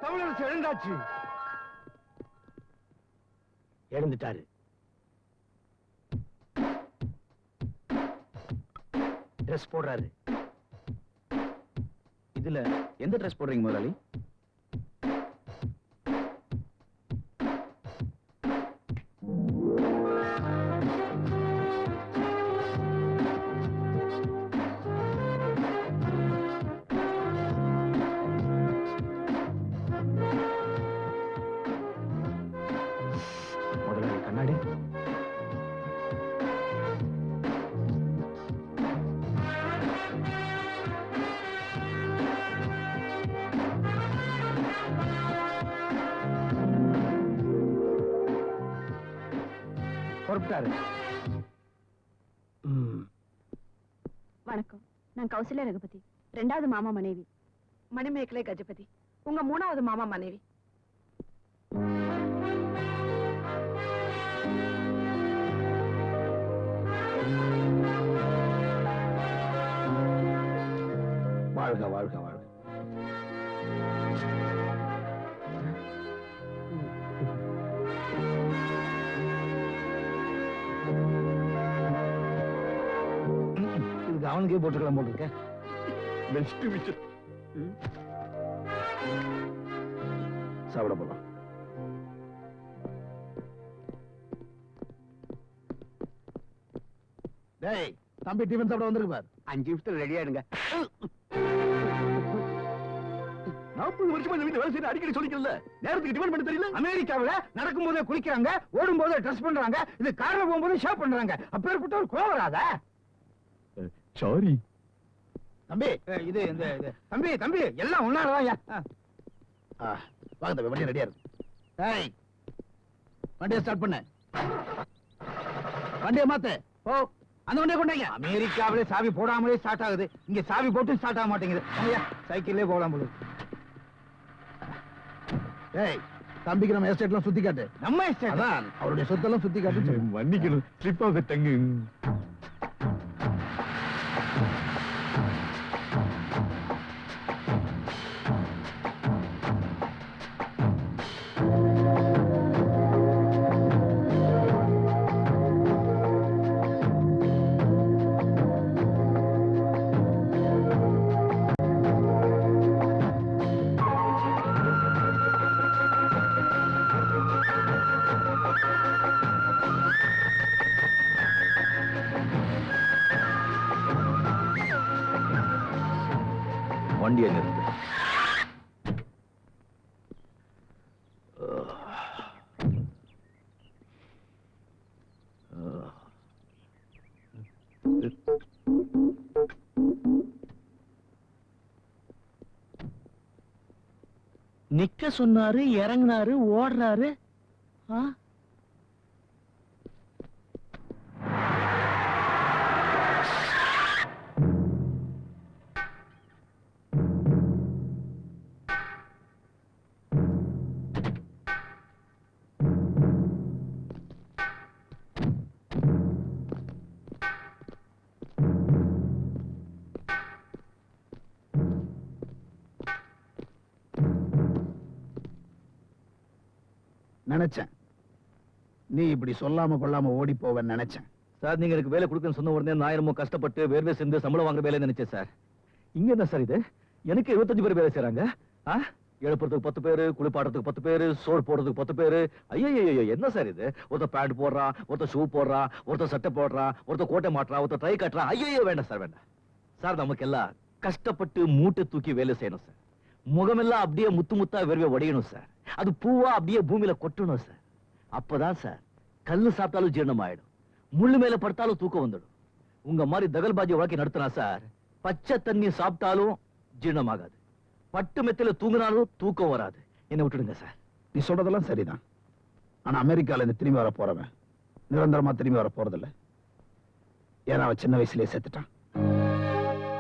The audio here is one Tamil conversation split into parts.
தமிழரசு எழுந்தாச்சு. எழுந்துட்டாரு. ட்ரெஸ் போடுறாரு. இதுல எந்த ட்ரெஸ் போடுறீங்க முதலாளி? முதலாளி கண்ணாடி. புறப்பட்டாரு. வணக்கம், நான் கௌசல்யா ரகுபதி, 2வது மாமா மனைவி. மணிமேகலை கஜபதி, உங்க 3வது மாமா மனைவி. வாழ்க வாழ்க வாழ்க. இதுக்கு அவனுக்கே போட்டுக்கலாம் போட்டிருக்க. சாப்பிட போலாம். டேய் தம்பி, டிஃபன் சாப்பிட வந்திருக்கு பார். 5 நிமிஷத்துல ரெடி ஆயிடுங்க. 40 வருஷமா இந்த வீட்டுல வேலை செய்ய அடிக்கடி சொல்லிக்கல. நேரத்துக்கு டிஃபன் பண்ண தெரியல. அமெரிக்காவுல நடக்கும் போதே குளிக்கிறாங்க, ஓடும் போதே ட்ரெஸ் பண்றாங்க, இது கார்ல போகும்போது ஷேப் பண்றாங்க. அப்பேற்பட்ட ஒரு கோவம் வராதா? சாரி தம்பி, இது இந்த தம்பி தம்பி எல்லாம் ஒன்னாலதான். வாங்க தம்பி, வண்டி ரெடியா இருக்கு. டேய் வண்டியை ஸ்டார்ட் பண்ணு. வண்டியை மாத்து. ஓ, அந்த வண்டியை கொண்டாங்க. அமெரிக்காவிலே சாவி போடாமலே ஸ்டார்ட் ஆகுது, இங்க சாவி போட்டு ஸ்டார்ட் ஆக மாட்டேங்குது. சைக்கிள்லயே போகலாம் போல. டேய் தம்பிக்கு நம்ம எஸ்டேட்லாம் சுத்தி காட்டு. நம்ம எஸ்டேட் தான், அவருடைய சொத்தெல்லாம் சுத்தி காட்டு. மன்னிக்கணும், ஸ்லிப் ஆக தங்கு. வண்டியை நிறுத்து. நிக்க சொன்னாரு, இறங்கினாரு, ஓடுறாரு. நினைச்சேன் நீ இப்படி சொல்லாம கொள்ளாம ஓடி போவேன்னு நினைச்சேன். சார், நீங்க எனக்கு வேலை கொடுக்கன்னு சொன்ன உடனே நான் என்னமோ கஷ்டப்பட்டு வேர்வை செஞ்சு சம்பளம் வாங்குற வேலை நினைச்சேன் சார். இங்க என்ன சார் இது? எனக்கு 25 பேர் வேலை செய்யறாங்க. எழுப்புறதுக்கு 10 பேரு, குளிப்பாடுறதுக்கு 10 பேரு, சோறு போடுறதுக்கு 10 பேரு. ஐயோ, என்ன சார் இது? ஒருத்தர் பேண்ட் போடுறான், ஒருத்தர் ஷூ போடுறான், ஒருத்தர் சட்டை போடுறான், ஒருத்தர் கோட்டை மாட்டுறான், ஒருத்தர் ட்ரை கட்டுறான். ஐயோ வேண்டாம் சார், வேண்டாம் சார். நமக்கு எல்லாம் கஷ்டப்பட்டு மூட்டை தூக்கி வேலை செய்யணும் சார். முகமெல்லாம் அப்படியே முத்து முத்தா வேர்வை உடையணும் சார். அது பூவா அப்படியே பூமியில கொட்டணும் சார். அப்பதான் சார் கல்லு சாப்பிட்டாலும் ஜீரணம் ஆயிடும், முள்ளு மேல படுத்தாலும் தூக்கம் வந்துடும். உங்க மாதிரி தகல்பாஜி வாழ்க்கை நடத்தினா சார், பச்சை தண்ணி சாப்பிட்டாலும் ஜீரணம் ஆகாது, பட்டு மெத்தில தூங்கினாலும் தூக்கம் வராது. என்ன விட்டுடுங்க சார். நீ சொல்றதெல்லாம் சரிதான். ஆனா அமெரிக்கால இருந்து திரும்பி வர போறவன் நிரந்தரமா திரும்பி வர போறதில்ல. ஏன்னா அவன் சின்ன வயசுலயே செத்துட்டான்.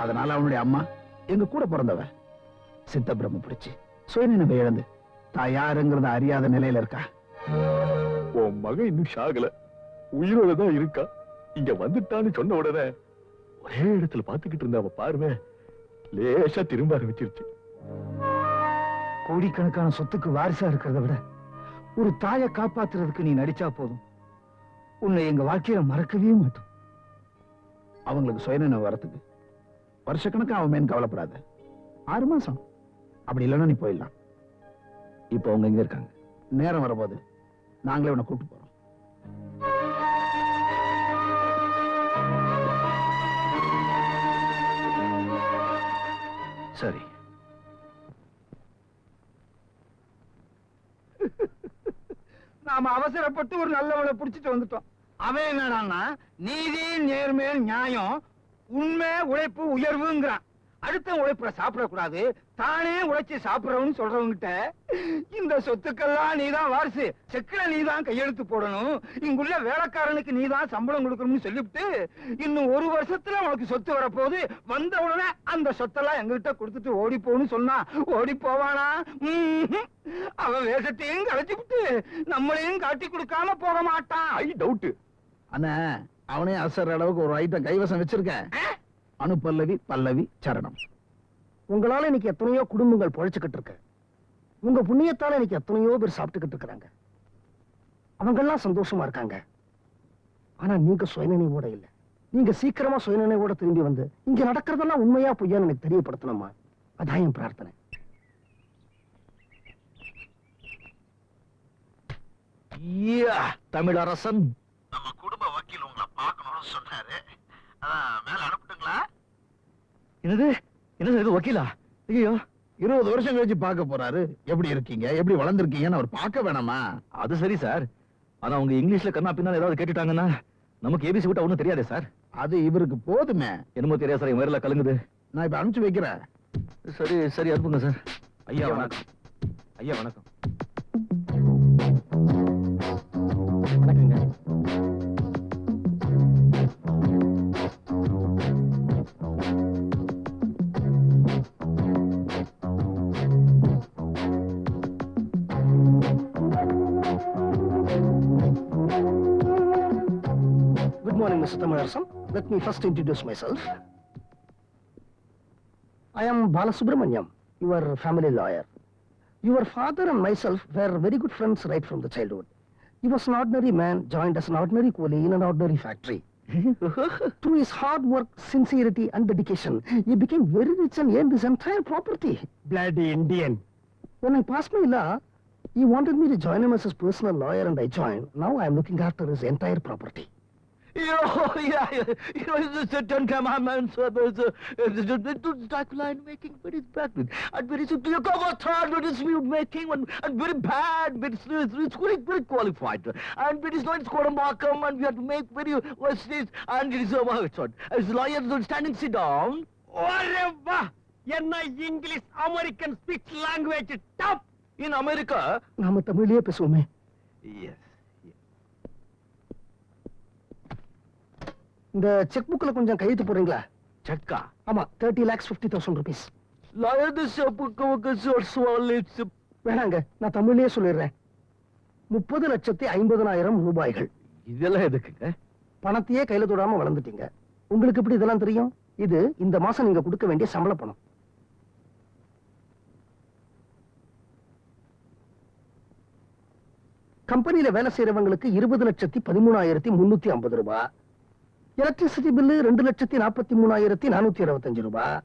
அதனால அவனுடைய அம்மா எங்க கூட பிறந்தவ சித்த பிரம்ம பிடிச்சு சுயநினைவை இழந்து தான் யாருங்கிறத அறியாத நிலையில இருக்கா. உன் மகன் இன்னும் சாகல, உயிரோட தான் இருக்கா. இங்க வந்துட்டான்னு சொன்ன உடனே ஒரே இடத்துல பாத்துக்கிட்டு இருந்த அவ பார்வை லேசா திரும்ப ஆரம்பிச்சிருச்சு. கோடிக்கணக்கான சொத்துக்கு வாரிசா இருக்கிறத விட ஒரு தாயை காப்பாத்துறதுக்கு நீ நடிச்சா போதும். உன்னை எங்க வாழ்க்கையில மறக்கவே மாட்டோம். அவங்களுக்கு சுயநினைவு வரத்துக்கு வருஷக்கணக்கா அவன் மேன் கவலைப்படாத. 6 மாசம் அப்படி இல்லைன்னா நீ போயிடலாம். இப்போ அவங்க எங்க இருக்காங்க? நேரம் வரும்போது நாங்களே உன்னை கூட்டு போறோம். சரி. நாம அவசரப்பட்டு ஒரு நல்லவளை புடிச்சிட்டு வந்துட்டோம். அவன் என்னடான்னா நீதி, நேர்மை, நியாயம், உண்மை, உழைப்பு, உயர்வுங்கிறான். அடுத்த உழைப்புல சாப்பிடக்கூடாது, தானே உழைச்சி சாப்பிடறவன்னு சொல்றவங்கிட்ட இந்த சொத்துக்கெல்லாம் நீதான் வாரிசு, செக்குல நீதான் கையெழுத்து போடணும், இங்குள்ள வேலைக்காரனுக்கு நீதான் சம்பளம் கொடுக்கணும்னு சொல்லிவிட்டு இன்னும் 1 வருஷத்துல உனக்கு சொத்து வரப்போகுது, வந்த உடனே அந்த சொத்தெல்லாம் எங்ககிட்ட கொடுத்துட்டு ஓடி போன்னு சொன்னா ஓடி போவானா? அவன் வேஷத்தையும் கலைச்சு விட்டு நம்மளையும் காட்டி கொடுக்காம போக மாட்டான். I doubt. அண்ணா அவனே அசர் அளவுக்கு ஒரு ஐட்டம் கைவசம் வச்சிருக்கேன். அனுபல்லவி, பல்லவி, சரணம். உங்களால இன்னைக்கு எத்தனையோ குடும்பங்கள் பொழைச்சுக்கிட்டு இருக்கு. உங்க புண்ணியத்தால இன்னைக்கு எத்தனையோ பேர் சாப்பிட்டுக்கிட்டு இருக்கிறாங்க. அவங்க எல்லாம் சந்தோஷமா இருக்காங்க. ஆனா நீங்க சுயநினைவோட இல்ல. நீங்க சீக்கிரமா சுயநினைவோட திரும்பி வந்து இங்க நடக்கிறதெல்லாம் உண்மையா பொய்யான்னு எனக்கு தெரியப்படுத்தணுமா? அதான் என் பிரார்த்தனை. தமிழரசன் நம்ம குடும்ப வக்கீல் உங்களை பார்க்கணும்னு சொன்னாரு. அதான் மேல அனுப்பிட்டுங்களா? என்னது என்னது இது வக்கீலா? ஐயோ 20 வருஷம் கழிச்சு பார்க்க போறாரு. எப்படி இருக்கீங்க, எப்படி வளர்ந்துருக்கீங்கன்னு அவர் பார்க்க வேணாமா? அது சரி சார். ஆனா அவங்க இங்கிலீஷ்ல கண்ணா பின்னா ஏதாவது கேட்டுட்டாங்கன்னா நமக்கு ஏபிசி விட்டா ஒண்ணும் தெரியாதே சார். அது இவருக்கு போதுமே. என்னமோ தெரியாது சார், என் வயர்ல கலங்குது. நான் இப்ப அனுப்பிச்சு வைக்கிறேன். சரி சரி அனுப்புங்க சார். ஐயா வணக்கம். ஐயா வணக்கம். வணக்கங்க. Good morning, Mr. Tamarasan. Let me first introduce myself. I am Balasubramanyam, your family lawyer. Your father and myself were very good friends right from the childhood. He was an ordinary man, joined as an ordinary coolie in an ordinary factory. Through his hard work, sincerity and dedication, he became very rich and earned his entire property. Bloody Indian. When I passed my law, he wanted me to join him as his personal lawyer and I joined. Now I am looking after his entire property. It's the 10 commandments. Dracula making very bad and very third dispute making and very bad. It's very qualified and it is not Scoramacum and we have to make very this and it is as lawyers standing sit down. English American speech language top In America. நாம தமிழிலே பேசுவோமே. Yes. இந்த செக் புக்ல கொஞ்சம் கையெழுத்து போடுறீங்களா? செக்கா? ஆமா, 30,50,000 rupees. Lawyer the shop வேணாங்க, நான் தமிழ்லயே சொல்லிடுறேன். 30,50,000 ரூபாய்கள். இதெல்லாம் எதுக்குங்க? பணத்தையே கையில தொடாம வளர்ந்துட்டீங்க. உங்களுக்கு எப்படி இதெல்லாம் தெரியும்? இது இந்த மாசம் நீங்க கொடுக்க வேண்டிய சம்பள பணம். கம்பெனியில வேலை செய்யறவங்களுக்கு 20,13,350 ரூபாய். எலக்ட்ரிசிட்டி பில்லு 2,43,465 ரூபாய்.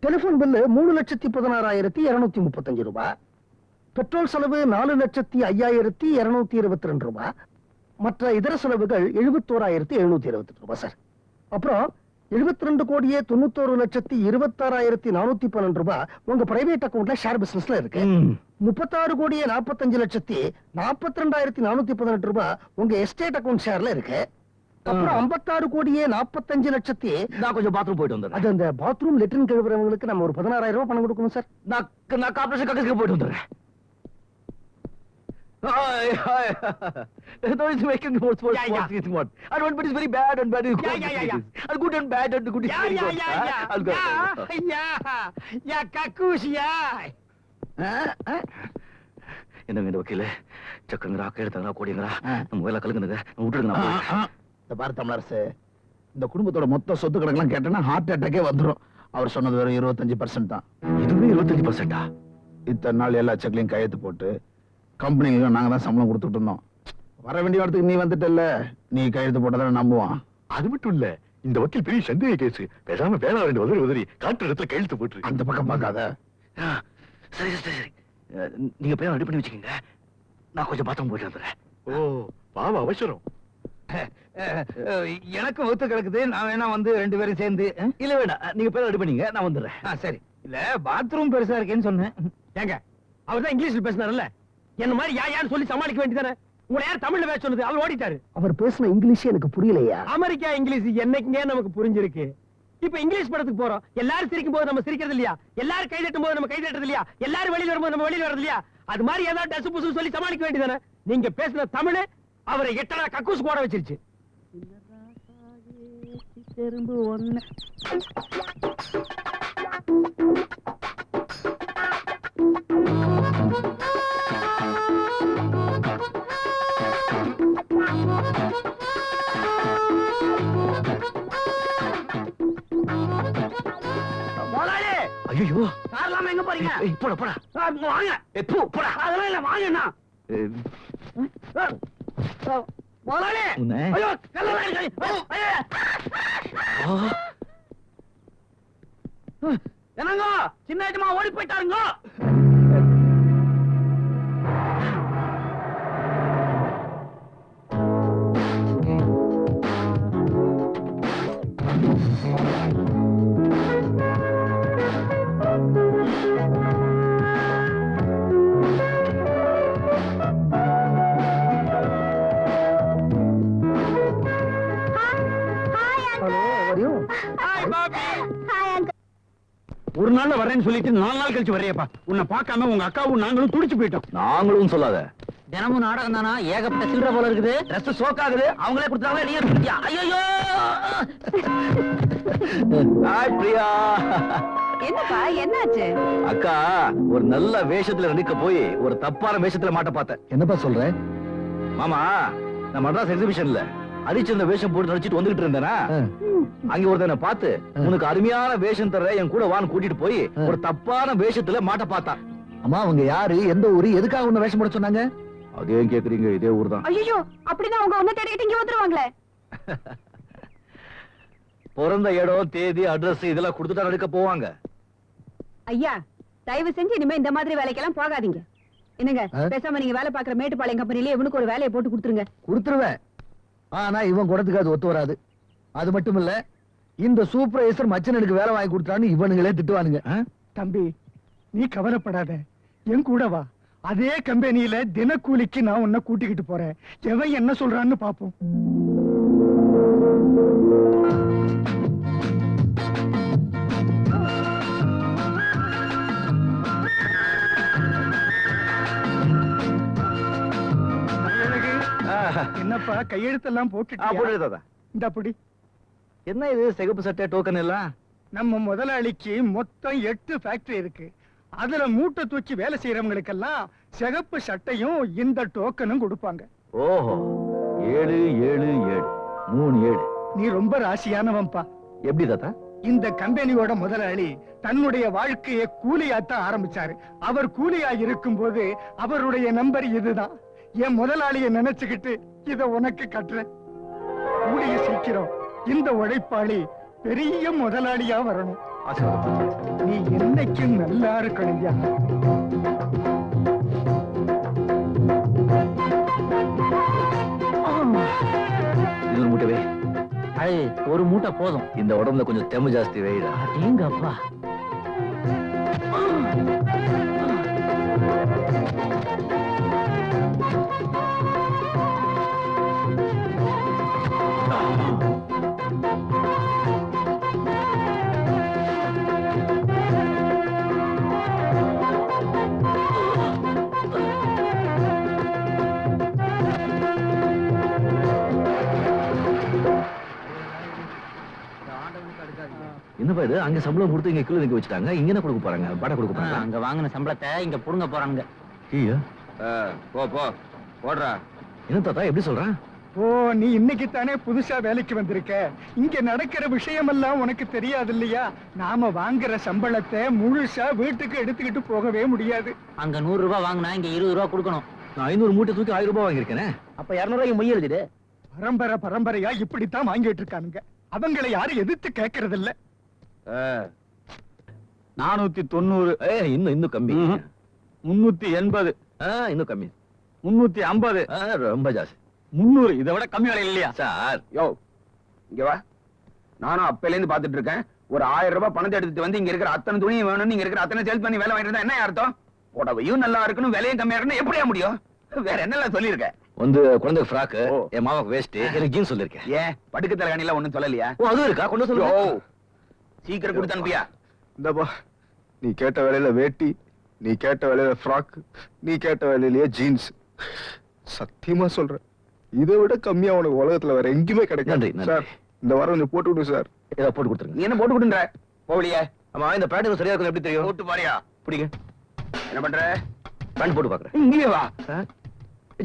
டெலிபோன் பில்லு 3,16,235 ரூபாய். பெட்ரோல் செலவு 4,05,222 ரூபாய். மற்ற இதர செலவுகள் 71,728 ரூபாய் சார். அப்புறம் 72,91,26,412 ரூபாய் உங்க பிரைவேட் அக்கவுண்ட்ல ஷேர் பிசினஸ்ல இருக்கு. 36,45,42,418 ரூபாய் உங்க எஸ்டேட் அக்கவுண்ட் ஷேர்ல இருக்கு. அப்புறம் 56,45,00,000 நான் கொஞ்சம் பாத்ரூம் போயிட்டு வந்தேன். அது அந்த பாத்ரூம் லெட்டரின் கழுவுறவங்களுக்கு நம்ம ஒரு 16,000 ரூபாய் பணம் கொடுக்கணும் சார். நான் கார்ப்பரேஷன் கக்கஸ்க்கு போயிட்டு வந்துடுறேன். No, it's making more smart. And one bit is very bad and bad is good. And good and bad and good is very good. I'll go. என்னங்க இந்த வக்கீல சக்கங்கரா கேடுத்தாங்களா கோடிங்களா நம்ம வேலை கலங்குங்க விட்டுடுங்க. இந்த பாரு தமிழரசு, இந்த குடும்பத்தோட மொத்த சொத்து கணக்கெல்லாம் கேட்டேன்னா ஹார்ட் அட்டாக்கே வந்துடும். அவர் சொன்னது வெறும் 25% தான். இதுவே 25%. இத்தனை நாள் எல்லா செக்லையும் கையெழுத்து போட்டு கம்பெனிக்கு நாங்க தான் சம்பளம் கொடுத்துட்டு இருந்தோம். வர வேண்டிய இடத்துக்கு நீ வந்துட்டல்ல, நீ கையெழுத்து போட்டதான நம்புவான். அது மட்டும் இல்ல, இந்த வக்கீல் பெரிய சந்தேக கேஸ். பேசாம வேணா ரெண்டு உதறி காட்டுற இடத்துல கையெழுத்து போட்டு அந்த பக்கம் பார்க்காத. சரி சரி சரி, நீங்க பேர் ரெடி பண்ணி வச்சுக்கோங்க, நான் கொஞ்சம் பாத்திரம் போயிட்டு வந்துடுறேன். ஓ பாவ அவசரம். எனக்கு ஒத்து கிடக்குது. நான் வேணா வந்து 2 பேரும் சேர்ந்து. இல்ல வேண்டாம், நீங்க பேர் ரெடி பண்ணீங்க, நான் வந்துடுறேன். சரி. இல்ல பாத்ரூம் பெருசா இருக்கேன்னு சொன்னேன். ஏங்க அவர் தான் இங்கிலீஷ்ல பேசினார்ல, என்ன மாதிரி யான்னு சொல்லி சமாளிக்க வேண்டியதானே. உங்களை யார் தமிழ்ல பேச சொன்னது? அவர் ஓடிட்டாரு. அவர் பேசின இங்கிலீஷ் எனக்கு புரியலையா? அமெரிக்கா இங்கிலீஷ் என்னைக்குங்க நமக்கு புரிஞ்சிருக்கு. இப்ப இங்கிலீஷ் படத்துக்கு போறோம், எல்லாரும் சிரிக்கும் போது நம்ம சிரிக்கிறது இல்லையா? எல்லாரும் கை தட்டும் போது நம்ம கை தட்டுறது இல்லையா? எல்லாரும் வெளியில வரும்போது நம்ம வெளியில வரது இல்லையா? அது மாதிரி ஏதாவது டசு புசு சொல்லி சமாளிக்க வேண்டியதானே. நீங்க பேசின தமிழ் அவரை எட்டனா கக்கூஸ் போட வச்சிருச்சு. ஐயோ, கார்லாம எங்க போறீங்க? போடா போடா, வாங்க. போடா. அதெல்லாம் இல்ல, வாங்கண்ணா. முதலாளி. உன்னை. ஐயோ, கல்லெல்லாம் இருக்கு. ஐயோ. என்னங்க சின்ன ஏஜமா ஓடி போயிட்டாருங்க. ஒரு நாள்ல வரேன்னு சொல்லிட்டு 4 நாள் கழிச்சு வரையப்பா. உன்னை பார்க்காம உங்க அக்காவும் நாங்களும் துடிச்சு போயிட்டோம். நாங்களும் சொல்லாத. தினமும் நாடகம் தானா? ஏகப்பட்ட சில்லற போல இருக்குது. ட்ரெஸ் சோக் ஆகுது. அவங்களே கொடுத்தாங்களே, நீங்க கொடுத்தியா? ஐயோ. ஹாய் பிரியா. என்னப்பா என்னாச்சு? அக்கா, ஒரு நல்ல வேஷத்துல நடிக்க போய் ஒரு தப்பான வேஷத்துல மாட்ட பார்த்தேன். என்னப்பா சொல்ற? மாமா, நான் மட்ராஸ் எக்ஸிபிஷன்ல அரிச்சந்த வேஷம் போட்டு நடிச்சிட்டு வந்துகிட்டு இருந்தேனா, அங்க ஒருத்தனை பார்த்து உனக்கு அருமையான வேஷம் தர என் கூட வான்னு கூட்டிட்டு போய் ஒரு தப்பான வேஷத்துல மாட்ட பார்த்தான். அம்மா, அவங்க யாரு, எந்த ஊரு, எதுக்காக உன்னை வேஷம் போட சொன்னாங்க? அதே கேக்குறீங்க, இதே ஊர் தான். ஐயோ, அப்படின்னா அவங்க ஒண்ணு தேடிக்கிட்டு இங்க வந்துருவாங்களே. பிறந்த இடம், தேதி, அட்ரஸ் இதெல்லாம் கொடுத்துட்டா நடிக்க போவாங்க. ஐயா, தயவு செஞ்சு இனிமே இந்த மாதிரி வேலைக்கெல்லாம் போகாதீங்க. என்னங்க, பேசாம நீங்க வேலை பாக்குற மேட்டுப்பாளையம் கம்பெனிலே இவனுக்கு ஒரு வேலையை போட்டு கொடுத்துருங்க. கொடுத்துருவேன். ஆனா இவன் குடத்துக்கு அது ஒத்து வராது. அது மட்டும் இல்ல, இந்த சூப்பர்வைசர் மச்சனுக்கு வேலை வாங்கி கொடுத்தான்னு இவனுங்களே திட்டுவானுங்க. தம்பி, நீ கவலைப்படாத, என் கூட வா. அதே கம்பெனியில தினக்கூலிக்கு நான் உன்னை கூட்டிக்கிட்டு போறேன். எவன் என்ன சொல்றான்னு பாப்போம். என்னப்பா கையெழுத்தெல்லாம் போட்டுட்டு இந்த அப்படி என்ன இது சிகப்பு சட்டை டோக்கன் எல்லாம்? நம்ம முதலாளிக்கு மொத்தம் 8 ஃபேக்டரி இருக்கு. அதுல மூட்டை தூக்கி வேலை செய்யறவங்களுக்கெல்லாம் சிகப்பு சட்டையும் இந்த டோக்கனும் கொடுப்பாங்க. ஓஹோ, 7 7 7 3 7. நீ ரொம்ப ராசியானவன்பா. எப்படி தாத்தா? இந்த கம்பெனியோட முதலாளி தன்னுடைய வாழ்க்கையை கூலியாத்தான் ஆரம்பிச்சாரு. அவர் கூலியா இருக்கும்போது அவருடைய நம்பர் இதுதான். என் முதலாளிய நினைச்சுக்கிட்டு இத உனக்கு கட்டுறேன். கூடிய சீக்கிரம் இந்த உழைப்பாளி பெரிய முதலாளியா வரணும். நீ என்னைக்கும் நல்லா இருக்கணும்யா. இது ஒரு மூட்டை வை. ஒரு மூட்டை போதும். இந்த உடம்புல கொஞ்சம் தெம்பு ஜாஸ்தி வைடா. எங்க அப்பா என்னப்பா இது? அங்க சம்பளம் கொடுத்து இங்க கீழே நிக்க வச்சுட்டாங்க. இங்க என்ன கொடுக்க போறாங்க? பாட கொடுக்க போறாங்க. அங்க வாங்கின சம்பளத்தை இங்க புடுங்க போறாங்க. ஐயா, போ போ போடுறா. என்ன தாத்தா எப்படி சொல்றான்? ஓ, நீ இன்னைக்கு தானே புதுசா வேலைக்கு வந்திருக்க. இங்க நடக்கிற விஷயமெல்லாம் உனக்கு தெரியாது இல்லையா? நாம வாங்குற சம்பளத்தை முழுசா வீட்டுக்கு எடுத்துக்கிட்டு போகவே முடியாது. அங்க 100 ரூபாய் வாங்கினா இங்க 20 ரூபாய் கொடுக்கணும். நான் 500 மூட்டை தூக்கி 1000 ரூபாய் வாங்கியிருக்கேன். அப்ப 200 ரூபாய்க்கு மொய் எழுதிடு. பரம்பரை பரம்பரையா இப்படித்தான் வாங்கிட்டு இருக்கானுங்க. அவங்களை யாரும் எதிர்த்து கேட்கறது இல்ல. 490, இன்னும் கம்மி. 380, இன்னும் கம்மி. 350, ரொம்ப ஜாஸ்தி. 300. இதை விட கம்மி விலை இல்லையா சார்? யோ, இங்க வா. நானும் அப்பையில இருந்து பாத்துட்டு இருக்கேன். ஒரு 1000 ரூபாய் பணத்தை எடுத்துட்டு வந்து இங்க இருக்கிற அத்தனை துணியும் வேணும், இங்க இருக்கிற அத்தனை சேல்ஸ் பண்ணி வேலை வாங்கிட்டு இருந்தா என்ன அர்த்தம்? புடவையும் நல்லா இருக்கணும், விலையும் கம்மியா இருக்கணும், எப்படியா முடியும்? வேற என்னெல்லாம் சொல்லியிருக்க? வந்து குழந்தை ஃப்ராக், ஓ. என் மாமாக்கு வேஸ்ட், எனக்கு ஜீன்ஸ் சொல்லிருக்கேன். ஏன் படுக்க தலைகாணில ஒண்ணும் சொல்லலையா? ஓ, அது இருக்கா? கொண்டு யோ, சொல்லுங்க. சீக்கிரம் கொடுத்து அனுப்பியா? இந்தப்பா, நீ கேட்ட வேலையில வேட்டி, நீ கேட்ட வேலையில ஃப்ராக், நீ கேட்ட வேலையிலேயே ஜீன்ஸ். சத்தியமா சொல்றேன், இதை விட கம்மியா உனக்கு உலகத்துல வேற எங்கேயுமே நன்றி, கிடைக்காது நன்றி. சார். இந்த வாரம் கொஞ்சம் போட்டு விடு சார். ஏதோ போட்டு கொடுத்துருங்க. நீ என்ன போட்டு கொடுன்ற? போகலையே. ஆமா, இந்த பேண்ட் சரியா இருக்கும் எப்படி தெரியும்? போட்டு பாரியா? பிடிங்க. என்ன பண்ற? பேண்ட் போட்டு பாக்குறேன். இங்கே வா.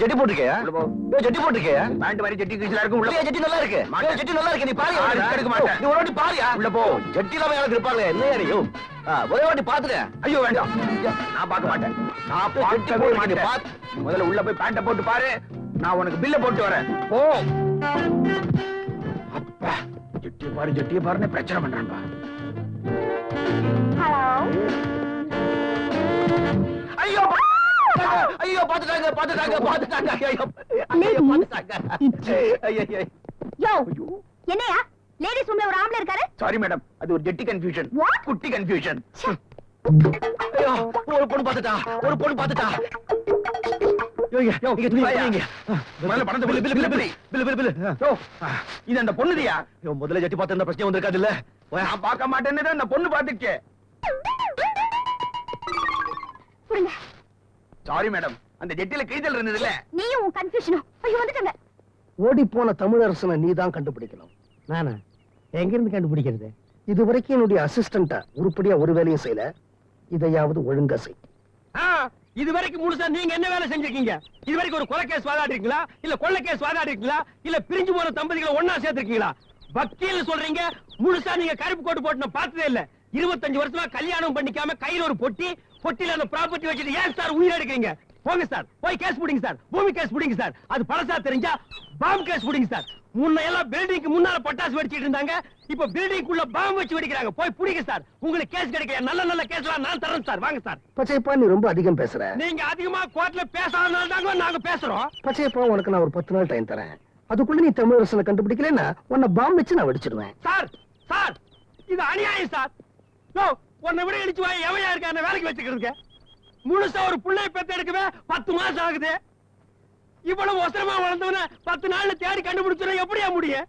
ஜட்டி போட்டிருக்கியா? உள்ள போ. ஜட்டி போட்டிருக்கியா? பேண்ட் மாதிரி ஜட்டி கீழ இருக்கும். உள்ள ஜட்டி நல்லா இருக்கு. மாட்டேன். ஜட்டி நல்லா இருக்கு. நீ பாரு. எடுக்க மாட்டேன். நீ ஒரு வாட்டி பாரியா? உள்ள போ. ஜட்டி இல்லாம யாரும் இருப்பாங்க. இல்லையா நீ? ஒரே வாட்டி பாத்துக்க. ஐயோ வேண்டாம், நான் பார்க்க மாட்டேன். நான் பார்க்கவே மாட்டேன். முதல்ல உள்ள போய் பேண்ட போட்டு பாரு, நான் உனக்கு பில்ல போட்டு வரேன். போ. அப்பா, ஜட்டிய பாருன்னு பிரச்சனை பண்றான்பா. ஐயோ ஐயோ, பாத்துட்டாங்க பாத்துட்டாங்க பாத்துட்டாங்க. ஐயோ பாத்துட்டாங்க. ஐயோ, யோ, என்னையா லேடிஸ் ரூம்ல ஒரு ஆம்பளை இருக்காரு? சாரி மேடம், அது ஒரு ஜெட்டி கன்ஃபியூஷன், குட்டி கன்ஃபியூஷன். ஐயோ, ஒரு பொண்ணு பாத்துட்டா, ஒரு பொண்ணு பாத்துட்டா. இங்க துணி வைங்க. முதல்ல பணத்தை bill bill bill bill bill bill. யோ, இது அந்த பொண்ணுதியா? முதல்ல ஜட்டி பார்த்து பிரச்சனை வந்திருக்காது இல்ல? நான் பார்க்க மாட்டேன்னு அந்த பொண்ணு பாத்துச்சு. சாரி மேடம், அந்த ஜெட்டில கிழிதல் இருந்தது இல்ல. நீயும் உன் கன்ஃபியூஷனும் ஐயோ வந்துட்டங்க. ஓடி போன தமிழரசனை நீ தான் கண்டுபிடிக்கணும். நானா எங்க இருந்து கண்டுபிடிக்கிறது? இதுவரைக்கும் என்னுடைய அசிஸ்டண்டா உருப்படியா ஒரு வேலையும் செய்யல. இதையாவது ஒழுங்கா செய். இது வரைக்கும் முழுசா நீங்க என்ன வேலை செஞ்சிருக்கீங்க? இது வரைக்கும் ஒரு கொலை கேஸ் வாதாடிருக்கீங்களா, இல்ல கொள்ளை கேஸ் வாதாடிருக்கீங்களா, இல்ல பிரிஞ்சு போன தம்பதிகளை ஒண்ணா சேர்த்திருக்கீங்களா? வக்கீல் சொல்றீங்க, முழுசா நீங்க கருப்பு கோட்டு போட்டு நான் பார்த்ததே இல்ல. 25 வருஷமா கல்யாணம் பண்ணிக்காம கையில ஒரு பொட்டி, பொட்டில அந்த ப்ராப்பர்ட்டி வச்சுட்டு ஏன் சார் உயிர் எடுக்கிறீங்க? போங்க சார், போய் கேஸ் புடிங்க சார், பூமி கேஸ் புடிங்க சார். அது பழசா தெரிஞ்சா பாம்பு கேஸ் புடிங்க சார். முன்ன எல்லாம் பில்டிங்க்கு முன்னால பட்டாசு வெடிச்சிட்டு இருந்தாங்க, இப்ப பில்டிங்குள்ள பாம்பு வச்சு வெடிக்கிறாங்க. போய் புடிங்க சார். உங்களுக்கு கேஸ் கிடைக்கல, நல்ல நல்ல கேஸ்லாம் நான் தரேன் சார். வாங்க சார். பச்சைப்பா, நீ ரொம்ப அதிகம் பேசுற. நீங்க அதிகமா கோர்ட்ல பேசாதனால தாங்க நாங்க பேசுறோம். பச்சைப்பா, உனக்கு நான் ஒரு 10 நாள் டைம் தரேன். அதுக்குள்ள நீ தமிழரசனை கண்டுபிடிக்கலன்னா உன்னை பாம்பு வச்சு நான் வெடிச்சிடுவேன். சார் சார், இது அநியாயம் சார். யோ, உன்னை விட இடிச்சு வாய் எவையா இருக்க வேலைக்கு வச்சுக்கிறதுக்கு? முழுசா ஒரு பிள்ளை பெத்து எடுக்கவே 10 மாசம் ஆகுது. இவ்வளவு அவசரமா வளர்ந்தவன 10 நாள்ல தேடி கண்டுபிடிச்சுனா எப்படியா முடியும்?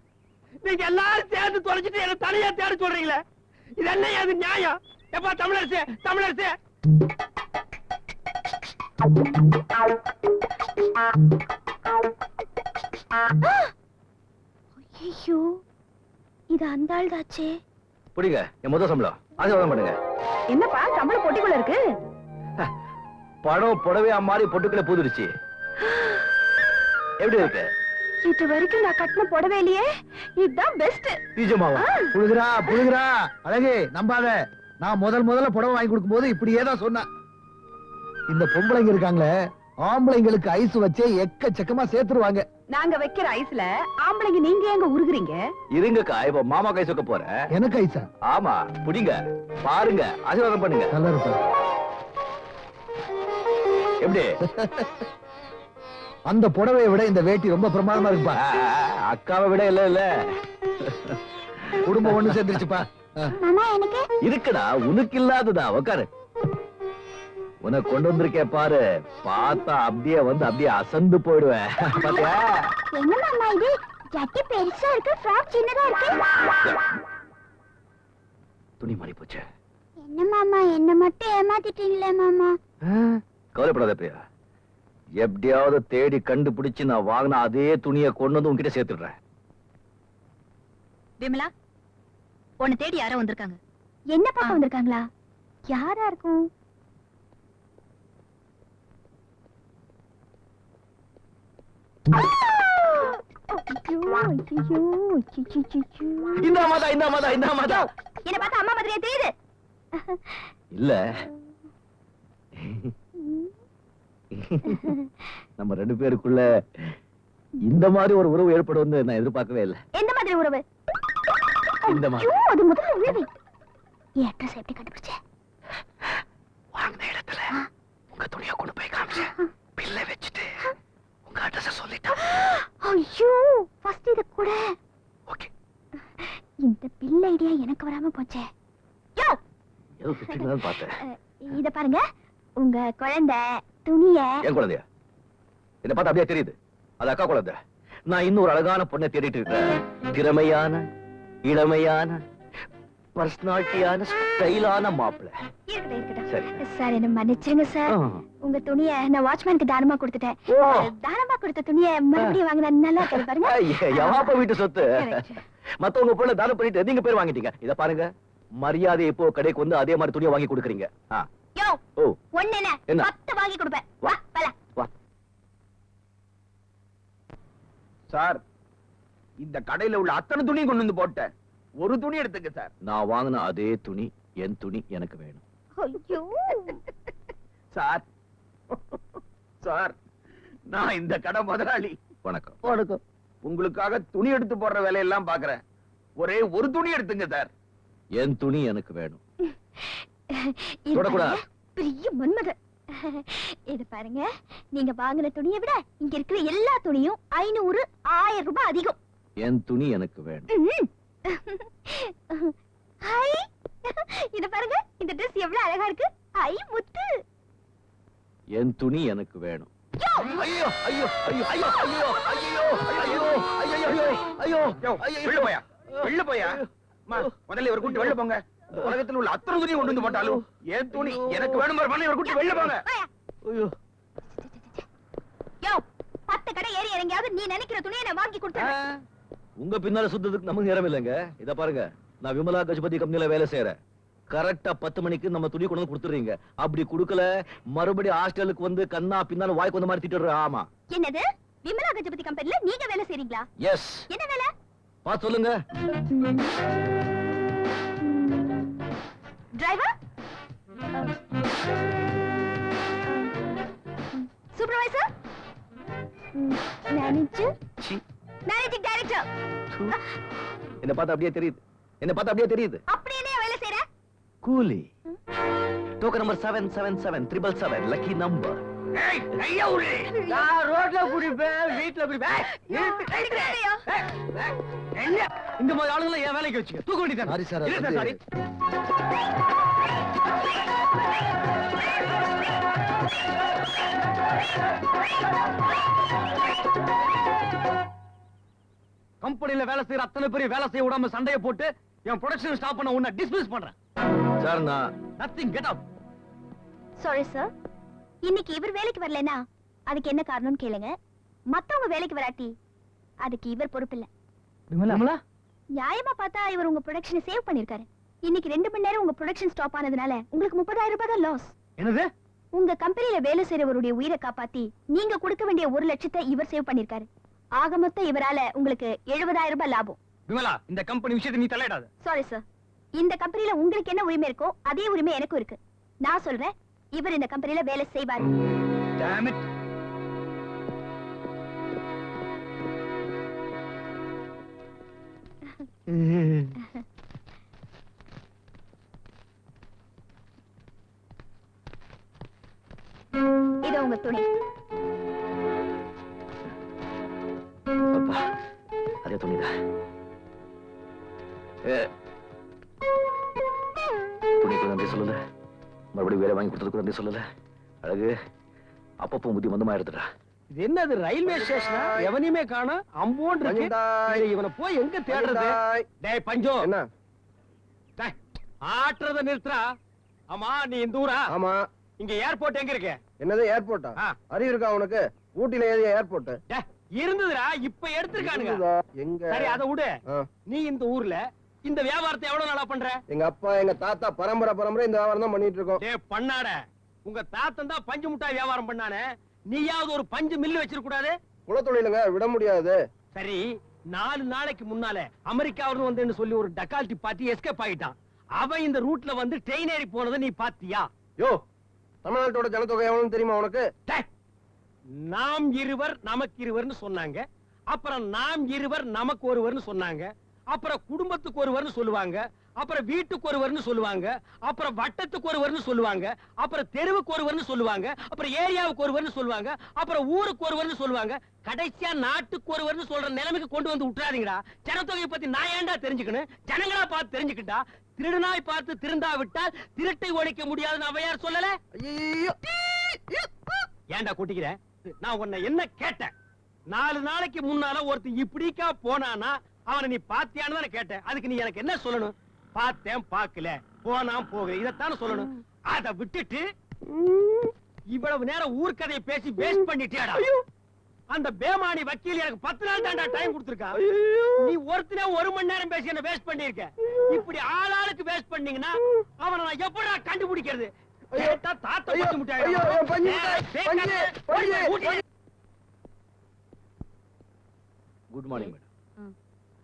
நீங்க எல்லாரும் சேர்ந்து தொலைச்சிட்டு என்ன தனியா தேடி சொல்றீங்களே, இது என்ன அது நியாயம்? எப்பா தமிழரசு, தமிழரசு. ஐயோ, இது அந்த ஆள் தாச்சே. புடிங்க, என் முதல் சம்பளம் ஆசீர்வாதம் பண்ணுங்க. என்னப்பா சம்பளம் பொட்டிக்குள்ள இருக்கு? படம் புடவையா மாறி பொட்டுக்குள்ள பூதுருச்சு. எப்படி இருக்கு? இது வரைக்கும் நான் கட்டின புடவையிலேயே இதுதான் பெஸ்ட். நிஜமாவா? புழுகுறா புழுகுறா. அழகு, நம்பாத. நான் முதல்ல புடவை வாங்கி கொடுக்கும் போது இப்படியே தான் சொன்னேன். இந்த பொம்பளைங்க இருக்காங்களே, ஆம்பளைங்களுக்கு ஐஸ் வச்சே எக்கச்சக்கமா சேர்த்துருவாங்க. நாங்க வைக்கிற ஐஸ்ல ஆம்பளைங்க நீங்க எங்க உருகுறீங்க? இருங்கக்கா, இப்ப மாமா கை சொக்க போறேன். எனக்கு ஐஸா? ஆமா, புடிங்க, பாருங்க, ஆசீர்வாதம் பண்ணுங்க. நல்லா இருப்பா. எப்படி? அந்த புடவையை விட இந்த வேட்டி ரொம்ப பிரமாதமா இருக்குப்பா. அக்காவை விட இல்ல இல்ல, குடும்பம் ஒண்ணு சேர்ந்துருச்சுப்பா. மாமா எனக்கு இருக்குடா, உனக்கு இல்லாததா? உக்காரு. உனக்கு கொண்டு வந்திருக்கேன் பாரு, பார்த்தா அப்படியே வந்து அப்படியே அசந்து போயிடுவேன். பாத்தியா? என்ன மாமா இது? ஜட்டி பெருசா இருக்கு, ஃப்ராக் சின்னதா இருக்கு. துணி மாறி போச்சு. என்ன மாமா, என்ன மட்டும் ஏமாத்திட்டீங்களே மாமா. கவலைப்படாத பிரியா, எப்படியாவது தேடி கண்டுபிடிச்சு நான் வாங்கின அதே துணியை கொண்டு வந்து உன்கிட்ட சேர்த்துடுறேன். விமலா, உன்னை தேடி யாரோ வந்திருக்காங்க. என்ன பார்க்க வந்திருக்காங்களா? யாரா இருக்கும்? இந்த மாதா இந்த மாதா இந்த மாதா என்ன பார்த்தா அம்மா மாதிரியே தெரியுது. இல்ல நம்ம ரெண்டு பேருக்குள்ள இந்த மாதிரி ஒரு உறவு ஏற்படும் நான் எதிர்பார்க்கவே இல்லை. எந்த மாதிரி உறவு? இந்த மாதிரி. ஐயோ, அது முதல்ல உறவு. என் அட்ரஸ் எப்படி கண்டுபிடிச்ச? வாங்கின இடத்துல உங்க துணியை கொண்டு போய் காமிச்சேன். பில்லை வச்சுட்டு உங்க அட்ரஸ் சொல்லிட்டேன். ஐயோ, ஃபர்ஸ்ட் இத கூட. ஓகே. இந்த பில் ஐடியா எனக்கு வராம போச்சே. யோ, ஏதோ திட்டினாலும் பார்த்தேன். இத பாருங்க, உங்க குழந்தை துணிய. என் குழந்தையா? என்ன பார்த்தா அப்படியே தெரியுது. அது அக்கா குழந்தை. நான் இன்னும் ஒரு அழகான பொண்ணை தேடிட்டு இருக்கேன். திறமையான, இளமையான, பர்சனாலிட்டியான, ஸ்டைலான மாப்பிள்ளை. இருக்கட்டும் சரி. சார், என்ன மன்னிச்சிருங்க சார். உங்க துணிய நான் வாட்ச்மேனுக்கு தானமா கொடுத்துட்டேன். தானமா கொடுத்த துணிய மறுபடியும் வாங்கினா நல்லா இருக்காது பாருங்க. எவாப்ப வீட்டு சொத்து. மத்தவங்க பொருளை தானம் பண்ணிட்டு நீங்க பேர் வாங்கிட்டீங்க. இத பாருங்க, மரியாதை இப்போ கடைக்கு வந்து அதே மாதிரி துணியை வாங்கி கொடுக்குறீங்க. யோ, ஓ, ஒண்ணு என்ன 10 வாங்கி கொடுப்பேன். வா வா வா. சார், இந்த கடையில உள்ள அத்தனை துணியும் கொண்டு வந்து போட்டேன். ஒரு துணி எடுத்துங்க சார். நான் வாங்கின அதே துணி, என் துணி எனக்கு வேணும். ஐயோ சார், சார், நான் இந்த கடை முதலாளி. வணக்கம். வணக்கம். உங்களுக்காக துணி எடுத்து போடுற வேலையெல்லாம் பாக்குறேன். ஒரே ஒரு துணி எடுத்துங்க சார். என் துணி எனக்கு வேணும். இது தொடக்கூடாது. பாருங்க, பெரிய மன்மத. இது பாருங்க, நீங்க வாங்கின துணியை விட இங்க இருக்கிற எல்லா துணியும் 500, 1000 ரூபாய் அதிகம். என் துணி எனக்கு வேணும். ம்ம். ஹை, இது பாருங்க, இந்த Dress எவ்வளவு அழகா இருக்கு. ஐ முத்து. என் துணி எனக்கு வேணும். ஐயோ ஐயோ ஐயோ ஐயோ ஐயோ ஐயோ ஐயோ ஐயோ ஐயோ வெளில போயா, வெளில போயா. அம்மா, முதல்ல இவர் கூட்டி வெளில போங்க. இந்த உலகத்துல உள்ள அத்தனை துணி கொண்டு வந்து போட்டாலும் என் துணி எனக்கு வேணும். இவர் கூட்டி வெளில போங்க. ஐயோ. யோ, 10 கடை ஏறி இறங்கியாவது நீ நினைக்கிற துணியை நான் வாங்கி கொடுத்துறேன். உங்க பின்னால சுத்தத்துக்கு நமக்கு நேரம் இல்லைங்க. இத பாருங்க, நான் விமலா கஜபதி கம்பெனில வேலை செய்யறேன். கரெக்டா 10 மணிக்கு நம்ம துணி கொண்டு வந்து கொடுத்துறீங்க. அப்படி கொடுக்கல மறுபடியும் ஹாஸ்டலுக்கு வந்து கண்ணா பின்னால வாய்க்கு வந்த மாதிரி திட்டுறேன். ஆமா. என்னது? விமலா கஜபதி கம்பெனில நீங்க வேலை செய்றீங்களா? எஸ். என்ன வேலை? பாத்து சொல்லுங்க. Driver? Supervisor? Manager? Managing director? என்ன பார்த்தா அப்படியே தெரியுது. என்ன பார்த்தா அப்படியே தெரியுது. அப்படி என்ன வேலை செய்ற? கூலி. Token number 77777 lucky number. ஏய், கையா உரு. நான் ரோட்ல குடிப்பேன், வீட்ல குடிப்பேன். என்ன இந்த மாதிரி ஆளுங்களை என் வேலைக்கு வச்சுக்க. தூக்க வேண்டியது. சாரி சார், இல்ல சார், சாரி. கம்பெனில வேலை செய்யற அத்தனை பேர் வேலை செய்ய விடாம சண்டைய போட்டு என் ப்ரொடக்ஷன் ஸ்டாப் பண்ண உன்னை டிஸ்மிஸ் பண்றேன். சார் நான் nothing, get out. Sorry sir, இன்னைக்கு இவர் வேலைக்கு வரலனா அதுக்கு என்ன காரணம்னு கேளுங்க. மத்தவங்க வேலைக்கு வராட்டி அதுக்கு இவர் பொறுப்பில்லை. விமலா, நியாயமா பார்த்தா இவர் உங்க ப்ரொடக்ஷனை சேவ் பண்ணிருக்காரு. இன்னைக்கு 2 மணி நேரம் உங்க ப்ரொடக்ஷன் ஸ்டாப் ஆனதுனால உங்களுக்கு 30,000 ரூபாய் தான் லாஸ். என்னது? உங்க கம்பெனில வேலை செய்யறவருடைய உயிரை காப்பாத்தி நீங்க கொடுக்க வேண்டிய 1 லட்சத்தை இவர் சேவ் பண்ணிருக்காரு. ஆக மொத்தம் இவரால உங்களுக்கு 70,000 ரூபாய் லாபம். விமலா, இந்த கம்பெனி விஷயத்தை நீ தலையிடாத. சாரி சார், இந்த கம்பெனில உங்களுக்கு என்ன உரிமை இருக்கோ அதே உரிமை எனக்கும் இருக்கு. நான் சொல்றேன், இவர் இந்த கம்பெனில வேலை செய்வாரு. Damn it. இது உங்க துணி. அப்பா, அதே துணிதான். துணிக்கு நன்றி சொல்லல, மறுபடியும் வேலை வாங்கி கொடுத்ததுக்கு நன்றி சொல்லல. அழகு அப்பப்போ புத்தி மந்தமா எடுத்துடா. இது என்னது, ரயில்வே ஸ்டேஷனா? எவனையுமே காணோம். அம்போன் இருக்கு. பஞ்சாய். இவனை போய் எங்க தேடுறது? டேய் பஞ்சு, என்ன? டேய், ஆட்டுறத நிறுத்துறா. ஆமா, நீ இந்த ஊரா? ஆமா. இங்க ஏர்போர்ட் எங்க இருக்கு? என்னது ஏர்போர்ட்டா? ஆ. அறிவு இருக்கா உனக்கு? ஊட்டில ஏது ஏர்போர்ட்? டேய், இருந்ததுடா, இப்ப எடுத்துருக்கானுங்க. எங்க? சரி, அதை விடு. ஆ. நீ இந்த ஊர்ல இந்த வியாபாரத்தை எவ்வளவு நாளா பண்ற? எங்க அப்பா எங்க தாத்தா பரம்பரை இந்த வியாபாரம் தான் பண்ணிட்டு இருக்கோம். டேய் பண்ணாட, உங்க தாத்தன் தான் பஞ்சு முட்டாய் வியாபாரம் பண்ணானே. நீயாவது ஒரு பஞ்சு மில்லு வச்சிருக்க கூடாது? குலத்தொழிலுங்க, விட முடியாது. சரி 4 நாளைக்கு முன்னால அமெரிக்காவிலிருந்து வந்தேன்னு சொல்லி ஒரு டக்கால்டி பார்ட்டி எஸ்கேப் ஆகிட்டான். அவன் இந்த ரூட்ல வந்து ட்ரெயின் ஏறி போனதை நீ பாத்தியா? யோ, தமிழ்நாட்டோட ஜனத்தொகை எவ்வளவு தெரியுமா உனக்கு? நாம் இருவர் நமக்கு இருவர்னு சொன்னாங்க. அப்புறம் நாம் இருவர் நமக்கு ஒருவர்னு சொன்னாங்க. அப்புறம் குடும்பத்துக்கு ஒருவர்னு சொல்லுவாங்க. அப்புறம் வீட்டுக்கு ஒருவர்னு சொல்லுவாங்க. அப்புறம் வட்டத்துக்கு ஒருவர்னு சொல்லுவாங்க. அப்புறம் தெருவுக்கு ஒருவர்னு சொல்லுவாங்க. அப்புறம் ஏரியாவுக்கு ஒருவர்னு சொல்லுவாங்க. அப்புறம் ஊருக்கு ஒருவர்னு சொல்லுவாங்க. கடைசியா நாட்டுக்கு ஒருவர்னு சொல்ற நிலைமைக்கு கொண்டு வந்து விட்டுறாதீங்கடா. ஜனத்தொகையை பத்தி நான் ஏன்டா தெரிஞ்சுக்கணும்? ஜனங்களா பார்த்து தெரிஞ்சுக்கிட்டா. திருடனாய் பார்த்து திருந்தா விட்டால் திருட்டை ஒழிக்க முடியாதுன்னு அவையார் சொல்லல? ஏன்டா கூட்டிக்கிற? நான் உன்னை என்ன கேட்டேன்? 4 நாளைக்கு முன்னால ஒருத்தன் இப்படிக்கா போனானா அவனை நீ பாத்தியான்னு தானே கேட்டேன். அதுக்கு நீ எனக்கு என்ன சொல்லணும்? பார்த்தேன், பார்க்கல, போனாம், போகல, இதைத்தானே சொல்லணும். அதை விட்டுட்டு இவ்வளவு நேரம் ஊர்க்கதையை பேசி வேஸ்ட் பண்ணிட்டியாடா. அந்த பேமானி வக்கீல் எனக்கு 10 நாள் தான்டா டைம் கொடுத்திருக்கான். நீ ஒருத்தனே 1 மணி நேரம் பேசி என்ன வேஸ்ட் பண்ணிருக்க. இப்படி ஆளாளுக்கு வேஸ்ட் பண்ணீங்கன்னா அவனை நான் எப்படா கண்டுபிடிக்கிறது? கேட்டா தாத்தா பத்தி முட்டாய். Good morning madam.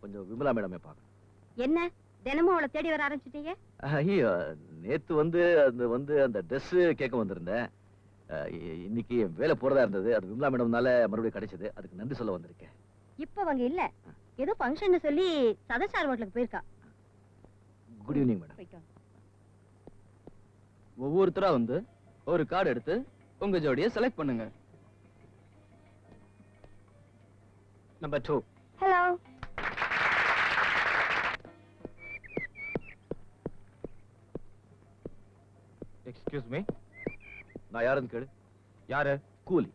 கொஞ்சம் விமலா மேடமே பார்க்க. என்ன தினமும் அவளை தேடி வர ஆரம்பிச்சிட்டீங்க? ஐயோ, நேத்து அந்த ட்ரெஸ் கேட்க வந்திருந்தேன். இன்னைக்கு வேலை போறதா இருந்தது. அது விமலா மேடம்னால மறுபடியும் கிடைச்சது. அதுக்கு நன்றி சொல்ல வந்திருக்கேன். இப்ப அவங்க இல்ல, ஏதோ ஃபங்க்ஷன் சொல்லி சதசார் ஹோட்டலுக்கு போயிருக்கா. Good evening madam. போயிட்டு வாங்க. ஒவ்வொருத்தரா வந்து ஒரு கார்டு எடுத்து உங்க ஜோடியை செலக்ட் பண்ணுங்க. நம்பர் 2. ஹலோ. Excuse me. நான் யாருன்னு கேளு. யாரு? கூலி.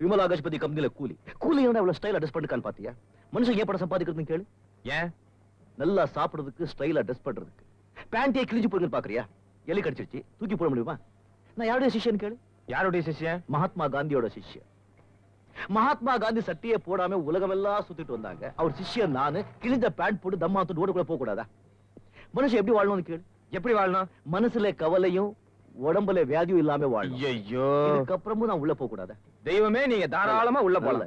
விமலா கஜபதி கம்பெனில கூலி. கூலி எவ்வளவு ஸ்டைல் அட்ரஸ் பண்ணிருக்கான்னு பாத்தியா? மனுஷன் ஏன் படம் சம்பாதிக்கிறதுன்னு கேளு. ஏன்? நல்லா சாப்பிடுறதுக்கு, ஸ்டைல் அட்ரஸ் பண்றதுக்கு. பேண்டே கிழிஞ்சு போயிருந்து பாக்குறியா? எலி கடிச்சிருச்சு, தூக்கி போட முடியுமா? நான் யாருடைய சிஷ்யன் கேளு. யாருடைய சிஷ்யன்? மகாத்மா காந்தியோட சிஷ்யன். மகாத்மா காந்தி சட்டையே போடாம உலகமெல்லாம் சுத்திட்டு வந்தாங்க. அவர் சிஷ்யன் நானு. கிழிஞ்ச பேண்ட் போட்டு தம்மாத்து ரோடுக்குள்ள போக கூடாதா? மனுஷன் எப்படி வாழணும்னு கேளு. எப்படி வாழணும்? மனசுல கவலையும் உடம்புல வியாதியும் இல்லாம வாழணும். ஐயோ, இதுக்கப்புறமும் நான் உள்ள போக கூடாதா? தெய்வமே, நீங்க தாராளமா உள்ள போல.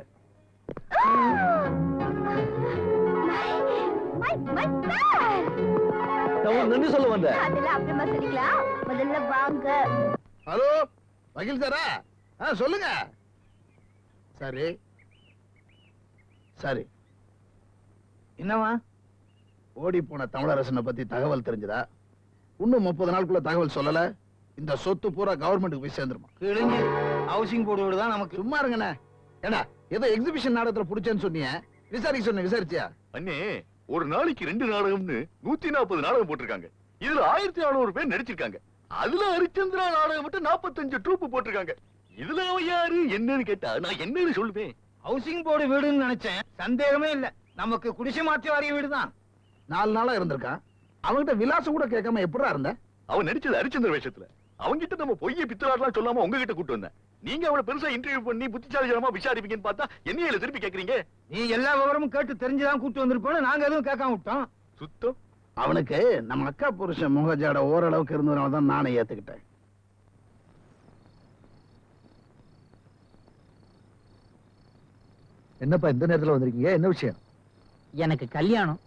நான் நன்றி சொல்ல வந்தேன். அதெல்லாம் அப்புறமா சொல்லிக்கலாம். முதல்ல வாங்க. ஹலோ, வக்கீல் சாரா? சொல்லுங்க. சரி சரி, என்னவா? ஓடி போன தமிழரசனை பத்தி தகவல் தெரிஞ்சதா? இன்னும் 30 நாளுக்குள்ள தகவல் சொல்லல, இந்த சொத்து பூரா கவர்மெண்ட்டுக்கு போய் சேர்ந்துருமா? கிழிஞ்சு ஹவுசிங் போர்டு தான் நமக்கு. சும்மா இருங்கண்ணே. ஏடா, ஏதோ எக்ஸிபிஷன் நாடகத்துல புடிச்சேன்னு சொன்னீங்க. விசாரிக்க சொன்ன, விசாரிச்சியா? அண்ணே, ஒரு நாளைக்கு 2 நாடகம்னு 140 நாடகம் போட்டிருக்காங்க. இதுல 1400 பேர் நடிச்சிருக்காங்க. அதுல ஹரிச்சந்திரா நாடகம் மட்டும் 45 ட்ரூப் போட்டிருக்காங்க. இதுல அவன் யாரு என்னன்னு கேட்டா நான் என்னன்னு சொல்லுவேன்? ஹவுசிங் போர்டு வீடுன்னு நினைச்சேன். சந்தேகமே இல்ல, நமக்கு குடிசை மாற்றி வாரிய வீடு தான். 4 நாளா இருந்திருக்கான். அவன்கிட்ட விலாசம் கூட கேட்காம எப்படா இருந்த? அவன் நடிச்சது ஹரிச்சந்திர வேஷத்துல. அவன்கிட்ட நம்ம பொய்ய பித்தலாட்லாம் சொல்லாம உங்ககிட்ட கூட்டு வந்தேன். நீங்க அவனை பெருசா இன்டர்வியூ பண்ணி புத்திசாலித்தனமா விசாரிப்பீங்கன்னு பார்த்தா என்னையில திருப்பி கேக்குறீங்க? நீ எல்லா விவரமும் கேட்டு தெரிஞ்சுதான் கூட்டு வந்திருப்போம். நாங்க எதுவும் கேட்காம விட்டோம். சுத்தம். அவனுக்கு நம்ம அக்கா புருஷன் முகஜாட ஓரளவுக்கு இருந்ததுனால தான் நானே ஏத்துக்கிட்டேன். என்னப்பா இந்த நேரத்துல வந்திருக்கீங்க? என்ன விஷயம்? எனக்கு கல்யாணம்.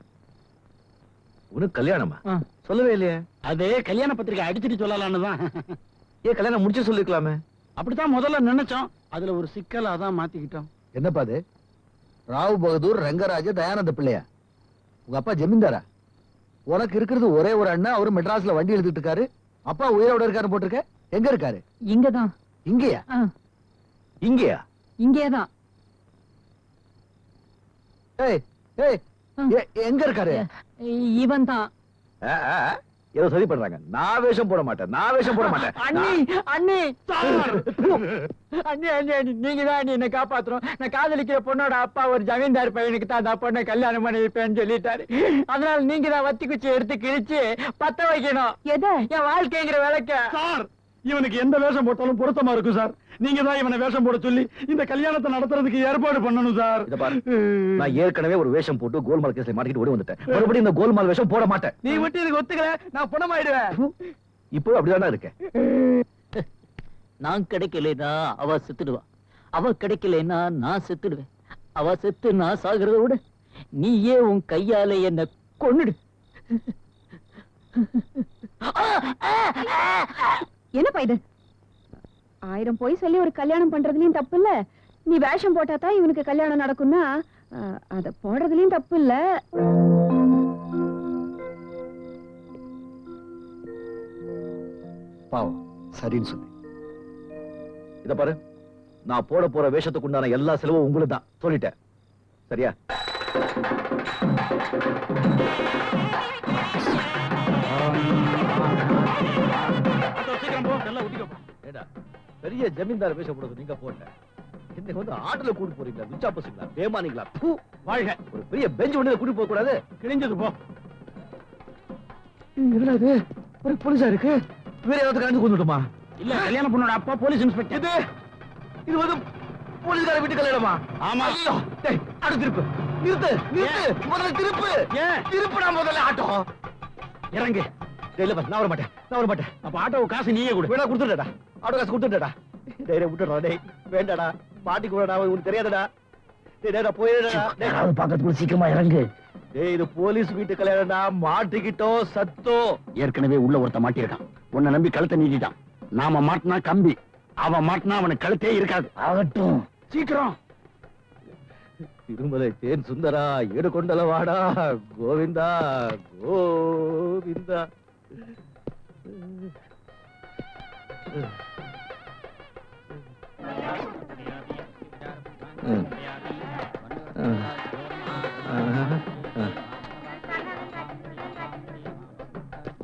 உனக்கு கல்யாணமா? சொல்லவே இல்லையே. அது கல்யாண பத்திரிக்கை அடிச்சிட்டு சொல்லலான்னு தான். ஏன் கல்யாணம் முடிச்சு சொல்லிருக்கலாமே? அப்படித்தான் முதல்ல நினைச்சோம். அதுல ஒரு சிக்கல், அதான் மாத்திக்கிட்டோம். என்னப்பா அது? ராவ் பகதூர் ரங்கராஜ தயானந்த பிள்ளையா? உங்க அப்பா ஜமீன்தாரா? உனக்கு இருக்கிறது ஒரே ஒரு அண்ணா, அவரு மெட்ராஸ்ல வண்டி எழுதிட்டு இருக்காரு. அப்பா உயிரோட இருக்காரு போட்டிருக்க. எங்க இருக்காரு? இங்கதான். இங்கயா? இங்கயா? இங்கேதான். ஏய் ஏய், எங்க இருக்காரு? இவன் தான். ஏதோ சரி பண்றாங்க. நான் வேஷம் போட மாட்டேன், நான் வேஷம் போட மாட்டேன். அண்ணி அண்ணி அண்ணி அண்ணி, நீங்க தான் என்ன காப்பாத்துறோம். நான் காதலிக்கிற பொண்ணோட அப்பா ஒரு ஜமீன்தார் பையனுக்கு தான் அந்த பொண்ணை கல்யாணம் பண்ணி வைப்பேன்னு சொல்லிட்டாரு. அதனால நீங்க தான் வத்தி குச்சி எடுத்து கிழிச்சு பத்த வைக்கணும். எதை? என் வாழ்க்கைங்கிற விளக்க. சார், இவனுக்கு எந்த வேஷம் போட்டாலும் பொருத்தமா இருக்கும் சார். நீங்க தான் இவனை வேஷம் போட சொல்லி இந்த கல்யாணத்தை நடத்துறதுக்கு ஏற்பாடு பண்ணணும் சார். இத பாரு, நான் ஏற்கனவே ஒரு வேஷம் போட்டு கோல்மால் கேஸ்ல மாட்டிக்கிட்டு ஓடி வந்துட்டேன். மறுபடியும் இந்த கோல்மால் வேஷம் போட மாட்டேன். நீ விட்டு இதுக்கு ஒத்துக்கல, நான் பணமாயிடுவேன். இப்போ அப்படிதானே இருக்கேன். நான் கிடைக்கலைன்னா அவ செத்துடுவா, அவ கிடைக்கலைன்னா நான் செத்துடுவேன். அவ செத்து நான் சாகிறத விட நீயே உன் கையால என்ன கொன்னுடு. என்னப்பா இது? 1000 போய் சொல்லி ஒரு கல்யாணம் பண்றதுலயும் தப்பு இல்ல, நீ வேஷம் போட்டா தான் இவனுக்கு கல்யாணம் நடக்கும்னா அத போடுறதுலயும் தப்பு இல்ல. பாவம். சரின்னு சொல்லி இத பாரு, நான் போட போற வேஷத்துக்கு உண்டான எல்லா செலவும் உங்களுக்கு தான் சொல்லிட்டேன். சரியா? ஏடா, பெரிய ஜமீன்தார் வேஷம் போடுறது நீங்க போட்ட. இன்னைக்கு வந்து ஆட்டோல கூட்டி போறீங்களா? துச்சா பசங்களா? பேமானிங்களா? வாழ்க. ஒரு பெரிய பெஞ்ச் ஒண்ணு கூட்டி போக கூடாது. கிழிஞ்சது போ. என்னடா இது? ஒரு போலீஸா இருக்கு. வேற யாராவது கலந்து கொண்டுட்டுமா? இல்ல, கல்யாண பொண்ணோட அப்பா போலீஸ் இன்ஸ்பெக்டர். இது வந்து போலீஸ்கார வீட்டு கல்யாணமா? ஆமா. ஐயோ, டேய், ஆட்டோ திருப்பு. நிறுத்து, நிறுத்து. முதல்ல திருப்பு. திருப்புடா முதல்ல ஆட்டோ. இறங்கு. இல்ல பா, நான் வர மாட்டேன். நான் வர மாட்டேன். அப்ப ஆட்டோ காசு நீயே கொடு. வேணா கொடுத்துடா. ஆட்டோ காசு கொடுத்துடா. டேய் விட்டுடா. டேய் வேண்டாடா. பாட்டி கூடடா, உனக்கு தெரியாதடா. டேய் டேய் போயிடா. யாராவது பார்க்கறதுக்கு சீக்கிரமா இறங்கு. டேய் இது போலீஸ் வீட்டு கல்யாணம்டா. மாட்டிக்கிட்டோ சத்தோ. ஏற்கனவே உள்ள ஒருத்த மாட்டிருக்கான். உன்னை நம்பி கழுத்தை நீட்டிட்டான். நாம மாட்டினா கம்பி, அவன் மாட்டினா அவனுக்கு கழுத்தே இருக்காது. ஆகட்டும், சீக்கிரம். திருமலை தேன் சுந்தரா, ஏடு கொண்டல வாடா. கோவிந்தா கோவிந்தா.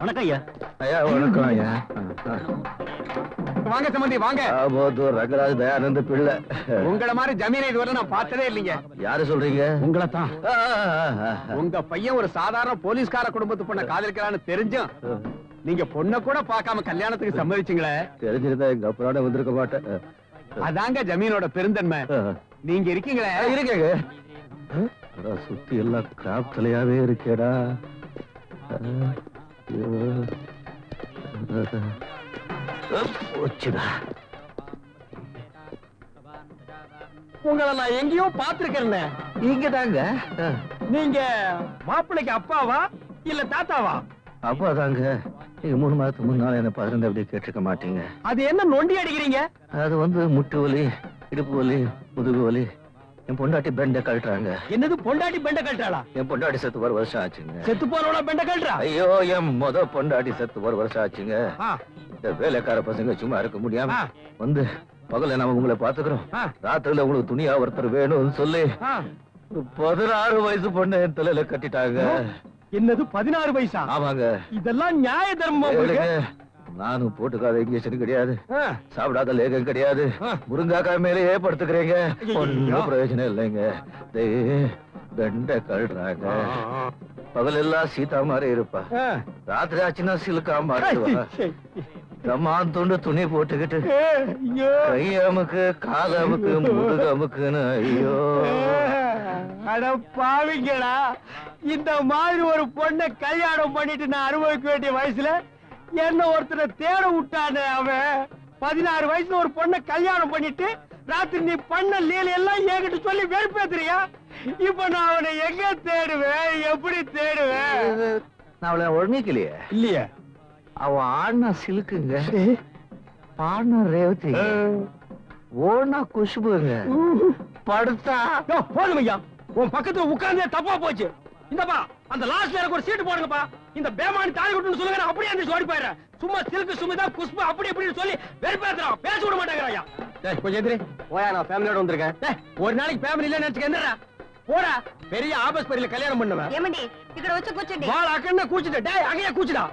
வணக்கம் ஐயா. ஐயா வணக்கம் ஐயா. வாங்க சம்பந்தி, வாங்க. ரங்கராஜ் தயானந்த பிள்ளை. உங்கள மாதிரி ஜமீனை இதுவரை நான் பார்த்ததே இல்லைங்க. யாரு சொல்றீங்க? உங்களை தான். உங்க பையன் ஒரு சாதாரண போலீஸ்கார குடும்பத்து பொண்ண காதலிக்கிறான்னு தெரிஞ்சும் நீங்க பொண்ண கூட பார்க்காம கல்யாணத்துக்கு சம்மதிச்சீங்களே. தெரிஞ்சிருந்தா எங்க அப்புறம் வந்திருக்க மாட்டேன். அதாங்க ஜமீனோட பெருந்தன்மை. நீங்க இருக்கீங்களே. இருக்கேங்க. சுத்தி எல்லாம் காத்தலையாவே இருக்கேடா. போச்சுடா. உங்களை நான் எங்கேயோ பாத்துருக்கேன். இங்க தாங்க. நீங்க மாப்பிள்ளைக்கு அப்பாவா இல்ல தாத்தாவா? அப்பா தாங்க. நீங்க 3 மாதத்துக்கு முன்னால என்ன பாருங்க அப்படி கேட்டிருக்க மாட்டீங்க. அது என்ன நொண்டி அடிக்கிறீங்க? அது வந்து முட்டு வலி, இடுப்பு வலி, முதுகு வலி. என் பொண்டாட்டி பெண்ட கழட்டுறாங்க. என்னது பொண்டாட்டி பெண்ட கழட்டாளா? என் பொண்டாட்டி செத்து 1 வருஷம் ஆச்சுங்க. செத்து போனவள பெண்ட கழட்டா? ஐயோ, என் பொண்டாட்டி செத்து 1 வருஷம் ஆச்சுங்க. இந்த வேலைக்கார பசங்க சும்மா இருக்க முடியாம வந்து பகல நாம உங்களை பாத்துக்கிறோம், ராத்திரில உங்களுக்கு துணியா ஒருத்தர் வேணும்னு சொல்லி 16 வயசு பொண்ணு என் தலையில கட்டிட்டாங்க. என்னது 16 வயசா? ஆமாங்க. இதெல்லாம் நியாய தர்மம். நானும் போட்டுக்காத இன்ஜெக்ஷன் கிடையாது, சாப்பிடாத லேகம் கிடையாது, முருங்காக்காய் மேலேயே படுத்துக்கிறீங்க. ஒன்னும் பிரயோஜனம் இல்லைங்க. பெண்ட கழுறாங்க. பகல் எல்லாம் சீதா மாதிரி இருப்பா, ராத்திரி ஆச்சுன்னா சிலுக்கா மாறிடுவா. தம்மான் துண்டு துணி போட்டுக்கிட்டு கையமுக்கு காலமுக்கு முதுகமுக்குன்னு. ஐயோ அட பாவிங்களா, இந்த மாதிரி ஒரு பொண்ணை கல்யாணம் பண்ணிட்டு நான் அனுபவிக்க வேண்டிய வயசுல என்ன ஒருத்தரை தேட விட்டானே அவன். 16 வயசுல ஒரு பொண்ணை கல்யாணம் பண்ணிட்டு ராத்திரி நீ பண்ண லீல எல்லாம் என்கிட்ட சொல்லி வெறுப்பேத்துறியா? இப்ப நான் அவனை எங்க தேடுவேன், எப்படி தேடுவேன்? நான் அவளை ஒழுங்கிக்கலையே. இல்லையே, அவன் ஆடினா சிலுக்குங்க, பாடினா ரேவதி, ஓனா குஷ்புங்க, படுத்தா போதும் ஐயா. உன் பக்கத்துல உட்கார்ந்தே தப்பா போச்சு. இந்தப்பா அந்த லாஸ்ட்ல எனக்கு ஒரு சீட்டு போடுங்கப்பா. இந்த பேமானி தாலி கட்டுன்னு சொல்லுங்க, நான் அப்படியே அந்த ஓடி போயிடுறேன். சும்மா சில்க்கு சுமிதா குஷ்பு அப்படி இப்படின்னு சொல்லி வெறுப்பேத்துறான், பேச விட மாட்டேங்கிறாயா. கொஞ்சம் எதிரி போயா, நான் ஃபேமிலியோட வந்திருக்கேன். ஒரு நாளைக்கு ஃபேமிலி இல்ல நினைச்சுக்க என்னடா போடா. பெரிய ஆபஸ் பரியில கல்யாணம் பண்ணுவேன். ஏமண்டி இக்கட வச்சு கூச்சண்டி வாள் அக்கண்ண கூச்சிட்ட. டேய் அகையா கூச்சிடா.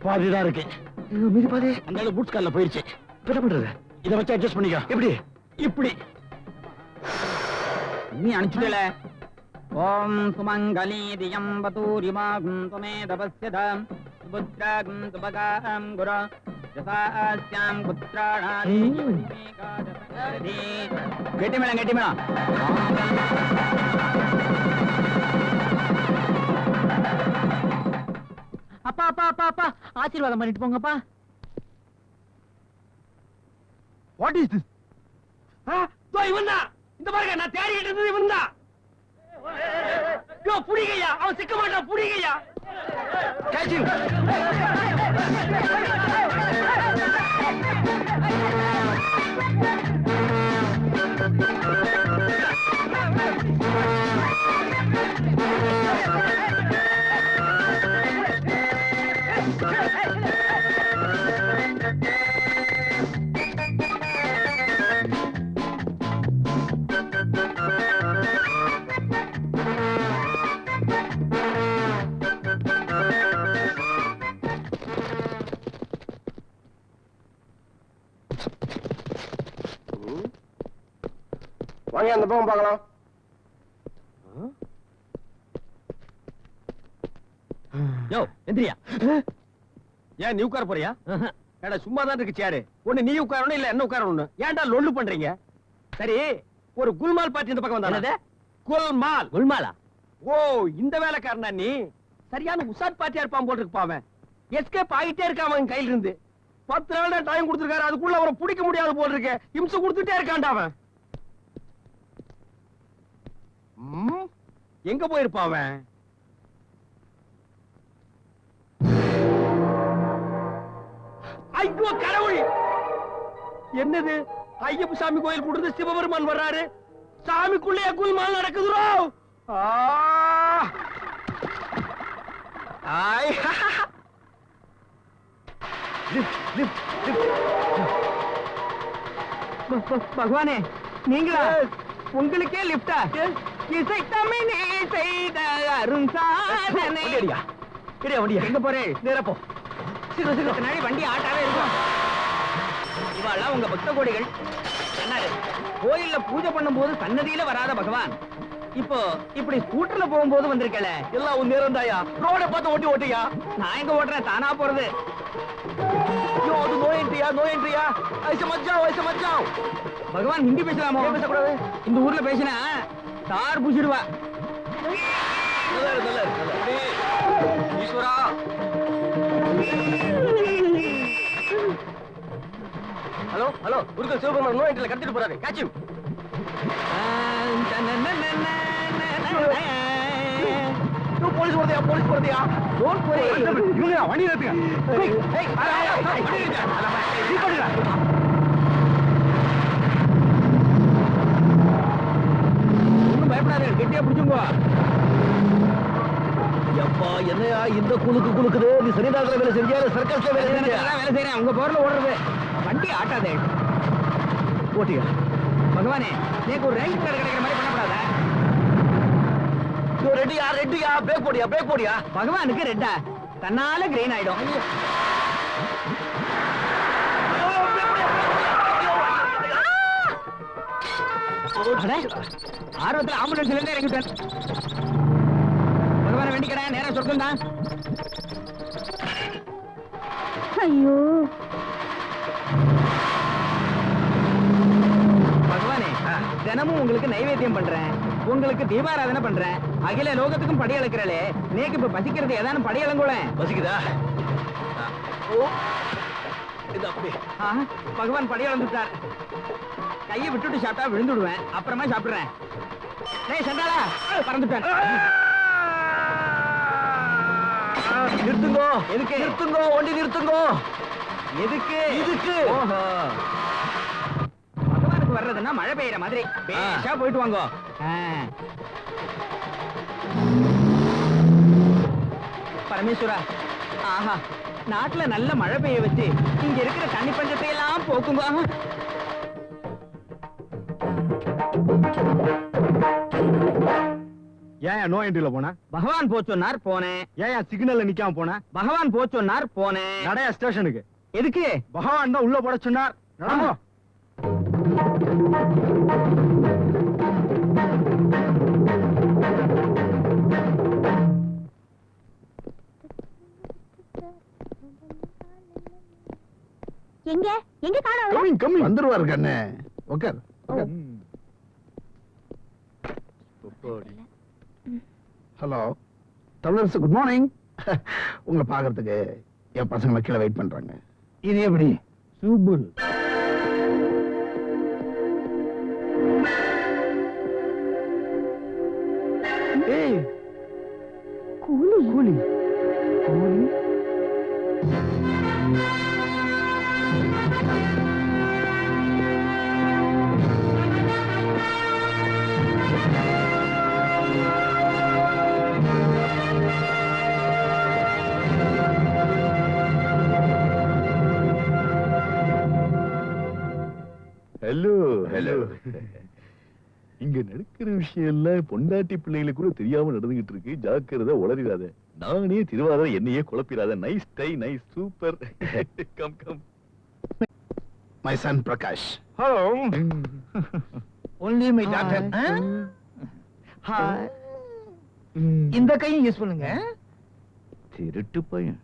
பாதிதான் இருக்கு. மீதி பாதி அந்த பூட்ஸ் கால்ல போயிருச்சு. என்ன பண்றது? இதை வச்சு அட்ஜஸ்ட் பண்ணிக்க. எப்படி? இப்படி நீ அனுப்பிச்சுடல. ஓம் சுமங்கலி தியம் பதூரிமாகும் துமே தபஸ்யதாம் சுபுத்ராகும் சுபகாம் குரு யசாஸ்யாம் புத்ராணாம் கெட்டி மேளம். அப்பா அப்பா அப்பா அப்பா ஆசீர்வாதம் பண்ணிட்டு போங்கப்பா. What is this? இவன் தான். இந்த பாருங்க, நான் தேடிக்கிட்டு இருந்தது இவன் தான். புடிங்கய்யா, அவன் சிக்க மாட்டான், புடிங்கய்யா. வாங்க அந்த பக்கம் பார்க்கலாம். யோ எந்திரியா. ஏன் நீ உட்கார போறியா? ஏடா சும்மா தான் இருக்கு சேரு. ஒண்ணு நீ உட்காரணும் இல்ல என்ன உட்காரணும். ஏன்டா லொள்ளு பண்றீங்க? சரி, ஒரு குல்மால் பார்ட்டி இந்த பக்கம் வந்தானே. குல்மால். குல்மாலா? ஓ, இந்த வேலைக்காரனா நீ? சரியான உசாட் பார்ட்டியா இருப்பான் போல இருக்கு பாவன். எஸ்கேப் ஆகிட்டே இருக்கான் அவன் கையில இருந்து. 10 நாள் தான் டைம் கொடுத்திருக்காரு, அதுக்குள்ள அவரை பிடிக்க முடியாது போல இருக்கு. இம்சை கொடுத்துட்டே இருக்கான்டா அவன். எங்க போயிருப்பான் அவன்? ஐயோ கடவுள், என்னது? ஐயப்ப சாமி கோயில் கூடுது, சிவபெருமான் வர்றாரு. சாமிக்குள்ளே குல்மால் நடக்குதுரோ. பகவானே, நீங்களா? உங்களுக்கே லிப்டா? இசை தமிழே செய்த அருண் சாதனை. எங்க போறேன்? நேரா போ. பின்னாடி வண்டி ஆட்டாவே இருக்கும். இவாளெல்லாம் உங்க பக்த கோடிகள். கோயில்ல பூஜை பண்ணும் போது சன்னதியில வராத பகவான் இப்போ இப்படி ஸ்கூட்டர்ல போகும்போது வந்திருக்கல. எல்லாம் உன் நேரம் தாயா. ரோட பார்த்து ஓட்டி ஓட்டியா. நான் எங்க ஓட்டுறேன், தானா போறது. அது நோ என்ட்ரியா, நோ என்ட்ரியா. ஐசா மச்சான். பகவான் ஹிந்தி பேசலாமோ? பேசக்கூடாது. இந்த ஊர்ல பேசினா தார் புடிச்சிடுவா. ஈஸ்வரா. ஹலோ குருக்கள் சிவபெருமான் நோ என்ட்ரில கடத்திட்டு போறாரு. Catch him. போலீஸ் வருதியா. Don't worry. இவங்க வண்டி நிறுத்துங்க. ஒண்ணும் பயப்படாதே, கெட்டியா பிடிச்சுங்க. எப்பா என்னையா இந்த குலுக்குது? நீ சனிதாசல வேலை செஞ்சியா, சர்க்கஸ்ல வேலை செய்யறேன். உங்க போர்ல ஓடுறது. வண்டி ஆட்டாதே. ஓட்டியா. பகவானே, நீக்கு ஒரு ரேங்க் கார்டு கிடைக்கிற மாதிரி பண்ணக்கூடாதா? ரெட்டியா. பிரேக் போடியா. பகவானுக்கு ரெட்டா? தன்னால கிரீன் ஆயிடும். ஆர்வத்தில் ஆம்புலன்ஸ்ல இருந்து இறங்கிட்டேன். பகவான வேண்டிக்கிறேன், நேரம் சொர்க்கம் தான். ஐயோ பகவானே, தினமும் உங்களுக்கு நைவேத்தியம் பண்றேன், உங்களுக்கு தீபாராதனை பண்றேன், அகில லோகத்துக்கும் படி அளக்கிறே. நேக்கு இப்ப பசிக்கிறது ஏதானும் படி அளங்கூட பசிக்குதா? இது அப்படி. பகவான் படி அளந்துட்டார். கையை விட்டுட்டு சாப்பிட்டா விழுந்துடுவேன், அப்புறமா சாப்பிடுறேன். டேய் சண்டாளா, பறந்துட்டேன். நிறுத்துங்கோ. எதுக்கு? நிறுத்துங்கோ, வண்டி நிறுத்துங்கோ. எதுக்கு? இதுக்கு. ஓஹோ, பகவானுக்கு வர்றதுன்னா மழை பெய்யற மாதிரி பேஷா போயிட்டு வாங்க. பரமேஸ்வரா, ஆஹா, நாட்டுல நல்ல மழை பெய்ய வச்சு இங்க இருக்கிற தண்ணி பஞ்சத்தை எல்லாம் போக்குங்க. ஏன் நோ என்ட்ரில போன? பகவான் போச்சொன்னார் போனேன். ஏன் சிக்னல்ல நிக்காம போன? பகவான் போச்சொன்னார் போனேன். நடைய ஸ்டேஷனுக்கு. எதுக்கு? பகவான் தான் உள்ள போட சொன்னார். நடங்கோ. எங்க எங்க காணோம் வந்துருவாரு கண்ணே. உட்கார். Hello Tamilarasu, good morning. உங்களை பாக்குறதுக்கு என் பசங்களை கீழே வெயிட் பண்றாங்க. இது எப்படி சூப்பர். ஏய், கூலி கூலி கூலி. Hello hello. இங்க நடக்கிற விஷயம் எல்லாம் பொண்டாட்டி பிள்ளைகளுக்கு கூட தெரியாம நடந்துகிட்டு இருக்கு. ஜாக்கிரதை, உளறிடாத. நானே திருவாத என்னையே குழப்பிடாத. Nice tie, nice, super. Come come. My son Prakash. Hello. Only my doctor. Hi. இந்த கையும் யூஸ் பண்ணுங்க. திருட்டு பையன்.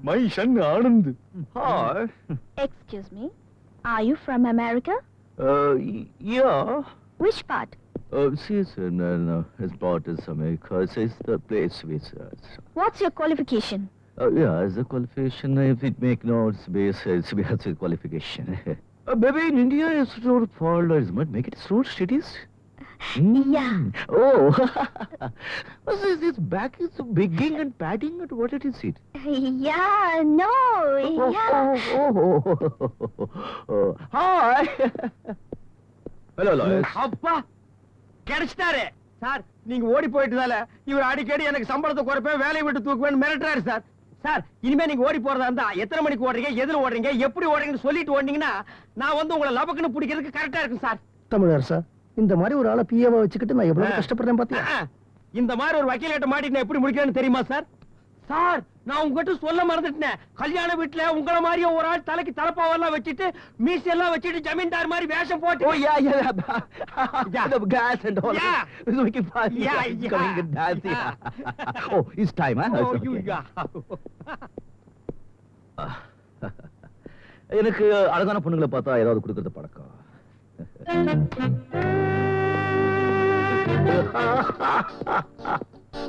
My son Anand. Hi. Excuse me, are you from America? Yeah. Which part? No, his part is America. It's the place we search. What's your qualification? Yeah, as a qualification, if it make no space, it's a qualification. Baby, in India, it's not fault, but make it road cities. Yeah. Oh, this back is bigging and padding, and what it is it? Yeah, no, yeah. Oh. Hi. Hello, Lois. அப்பா கிடைச்சிட்டாரு சார். நீங்க ஓடி போயிட்டதால இவர் அடிக்கடி எனக்கு சம்பளத்தை குறைப்பேன், வேலையை விட்டு தூக்குவேன் மிரட்டுறாரு சார். சார், இனிமே நீங்க ஓடி போறதா இருந்தா எத்தனை மணிக்கு ஓடுறீங்க, எதுல ஓடுறீங்க, எப்படி ஓடுறீங்கன்னு சொல்லிட்டு ஓடுனீங்கன்னா நான் வந்து உங்களை லபக்குன்னு பிடிக்கிறதுக்கு கரெக்டா இருக்கும் சார். தமிழரசா, இந்த மாதிரி ஒரு ஆளை பிஏவா வச்சுக்கிட்டு நான் எவ்வளவு கஷ்டப்படுறேன் பாத்தியா? இந்த மாதிரி ஒரு வக்கீல் மாட்டி நான் எப்படி முடிக்கிறேன்னு தெரியுமா சார்? சார், நான் உங்ககிட்ட சொல்ல மறந்துட்டேன். கல்யாண வீட்டுல உங்களை மாதிரியே ஒரு ஆள் தலைக்கு தலப்பாவெல்லாம் வச்சுட்டு மீசி எல்லாம் வச்சுட்டு ஜமீன்தார் மாதிரி வேஷம் போட்டு. Oh yeah. The gas and all. Yeah. It's making fun. Yeah. Coming and dancing. Yeah. Oh, it's time, huh? Oh, It's you okay. yeah. எனக்கு அழகான பொண்ணுங்களை பார்த்தா ஏதாவது கொடுக்கறது பழக்கம்.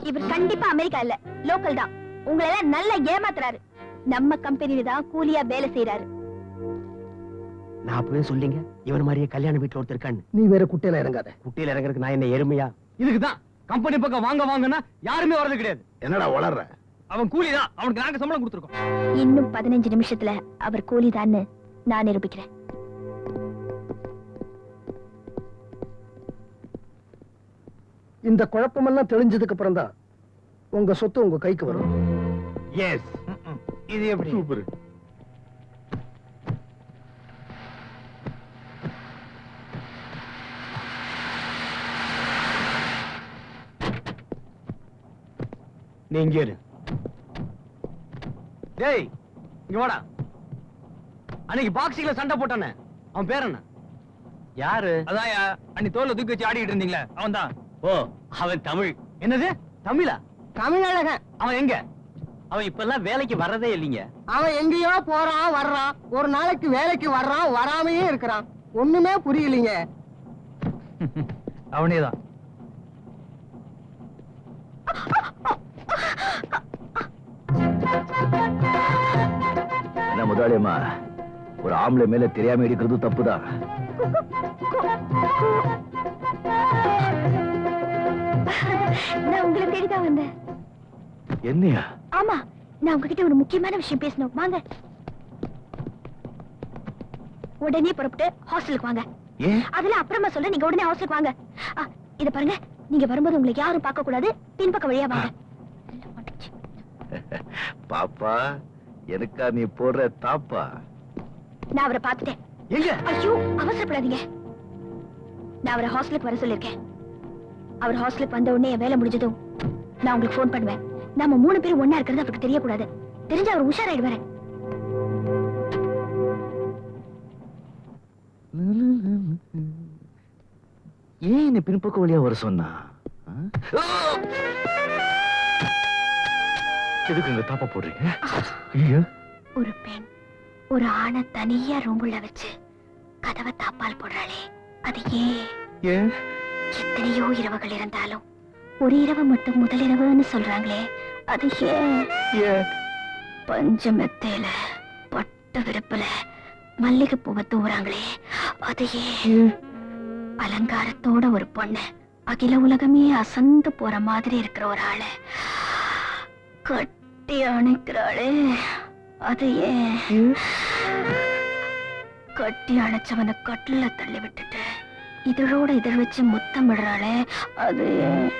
இவர் கண்டிப்பா அமெரிக்கா இல்ல, லோக்கல் தான். உங்களை எல்லாம் நல்லா ஏமாத்துறாரு. நம்ம கம்பெனில தான் கூலியா வேலை செய்யறாரு. நான் அப்பவே சொல்லிங்க இவன் மாதிரியே கல்யாண வீட்டுல ஒருத்தர் இருக்கான்னு. நீ வேற குட்டையில இறங்காத. குட்டியில இறங்குறதுக்கு நான் என்ன எருமையா? இதுக்குதான் கம்பெனி பக்கம் வாங்கன்னா யாருமே வரது கிடையாது. என்னடா வளர்ற? அவன் கூலி தான், அவனுக்கு நாங்க சம்பளம் கொடுத்துருக்கோம். இன்னும் 15 நிமிஷத்துல அவர் கூலி தான்னு நான் நிரூபிக்கிறேன். இந்த குழப்பமெல்லாம் தெளிஞ்சதுக்கு அப்புறம் தான் உங்க சொத்து உங்க கைக்கு வரும். எஸ். இது எப்படி? சூப்பர். நீ இங்க இரு. டேய், இங்க வாடா. அன்னைக்கு பாக்ஸிங்ல சண்டை போட்டானே, அவன் பேர் என்ன? யாரு? அதான்யா அன்னி தோல்ல தூக்கி வச்சு ஆடிட்டு இருந்தீங்களே, அவன் தான். ஓ, அவன் தமிழ். என்னது தமிழா? தமிழழகன். அவன் எங்க? அவன் இப்ப எல்லாம் வேலைக்கு வர்றதே இல்லைங்க. அவன் எங்கேயோ போறான் வர்றான், ஒரு நாளைக்கு வேலைக்கு வர்றான் வராமையே இருக்கிறான். ஒண்ணுமே புரியலீங்க. அவனேதான். என்ன முதலாளியம்மா, ஒரு ஆம்பளை மேல தெரியாம இருக்கிறது தப்புதான். நான் உங்களை தேடிதான் வந்தேன். என்னையா? ஆமா, நான் உங்ககிட்ட ஒரு முக்கியமான விஷயம் பேசணும். வாங்க. உடனே புறப்பட்டு ஹாஸ்டலுக்கு வாங்க. அதெல்லாம் அப்புறமா சொல்ல, நீங்க உடனே ஹாஸ்டலுக்கு வாங்க. இத பாருங்க, நீங்க வரும்போது உங்களுக்கு யாரும் பார்க்க கூடாது. பின்பக்க வழியா வாங்க. பாப்பா, எனக்கா நீ போடுற தாப்பா? நான் அவரை பார்த்துட்டேன். எங்க? ஐயோ, அவசரப்படாதீங்க. நான் அவரை ஹாஸ்டலுக்கு வர சொல்லிருக்கேன். அவர் ஹாஸ்டலுக்கு வந்த உடனே என் வேலை முடிஞ்சதும் நான் உங்களுக்கு போன் பண்ணுவேன். நாம 3 பேரும் ஒண்ணா இருக்கிறது அவருக்கு தெரியக்கூடாது. தெரிஞ்சா அவர் உஷாராயிடுவாரு. ஏன் என்ன பின்பக்க வழியா வர சொன்னா? எதுக்கு இந்த தாப்பா போடுறீங்க? ஒரு பெண் ஒரு ஆணை தனியா ரூமுள்ள வச்சு கதவை தாப்பால் போடுறாளே, அது ஏன்? எத்தனையோ இரவுகள் இருந்தாலும் ஒரு இரவு மட்டும் முதலிரவுன்னு சொல்றாங்களே, அது ஏன்? பஞ்சமெத்தையில பட்டு விருப்புல மல்லிகைப்பூவை தூவுறாங்களே, அது ஏன்? அலங்காரத்தோட ஒரு பொண்ணு அகில உலகமே அசந்து போற மாதிரி இருக்கிற ஒரு ஆளை கட்டி அணைக்கிறாளே, அது ஏன்? கட்டி அணைச்சவனை கட்டில தள்ளி விட்டுட்டு இதழோட இதழ் வச்சு முத்தம் விடுறாளே, அது ஏன்?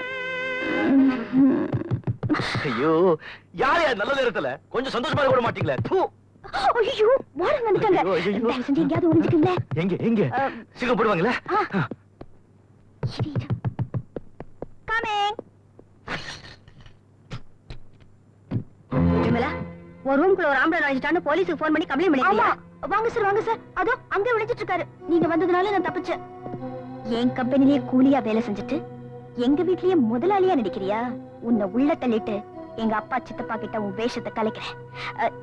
ஐயோ, யார் யார் நல்ல நேரத்துல கொஞ்சம் சந்தோஷமா கூட மாட்டீங்களே? ஐயோ, வார்டன் வந்துட்டாங்க. தயவு செஞ்சு எங்கேயாவது ஒளிஞ்சுக்கங்க. எங்க எங்க சீக்கிரம் போடுவாங்களே. விமலா, ஒரு ரூம்குள்ள ஒரு ஆம்பளை நுழைஞ்சிட்டான்னு போலீஸுக்கு ஃபோன் பண்ணி கம்ப்ளைண்ட் பண்ணிருக்கீங்க. வாங்க சார், வாங்க சார். அதோ அங்க விளைஞ்சிட்டு இருக்காரு. நீங்க வந்ததுனால நான் தப்பிச்சேன். என் கம்பெனிலேயே கூலியா வேலை செஞ்சுட்டு எங்க வீட்லயே முதலாளியா நடிக்கிறியா? உன்னை உள்ள தள்ளிட்டு எங்க அப்பா சித்தப்பா கிட்ட உன் வேஷத்தை கலைக்கிறேன்.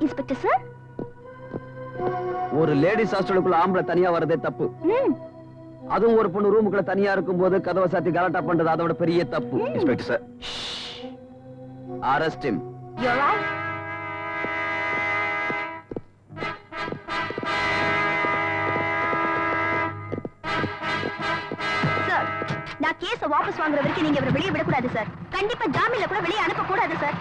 இன்ஸ்பெக்டர் சார், ஒரு லேடிஸ் ஹாஸ்டலுக்குள்ள ஆம்பளை தனியா வரதே தப்பு. அதுவும் ஒரு பொண்ணு ரூமுக்குள்ள தனியா இருக்கும்போது கதவை சாத்தி கலாட்டா பண்றது அதோட பெரிய தப்பு. Inspector sir, arrest him. you're right. Sir, நான் கேஸ வாபஸ் வாங்குற வரைக்கும் நீங்க இவரை வெளியே விடக்கூடாது சார். கண்டிப்பா ஜாமீன்ல கூட வெளியே அனுப்ப கூடாது சார்.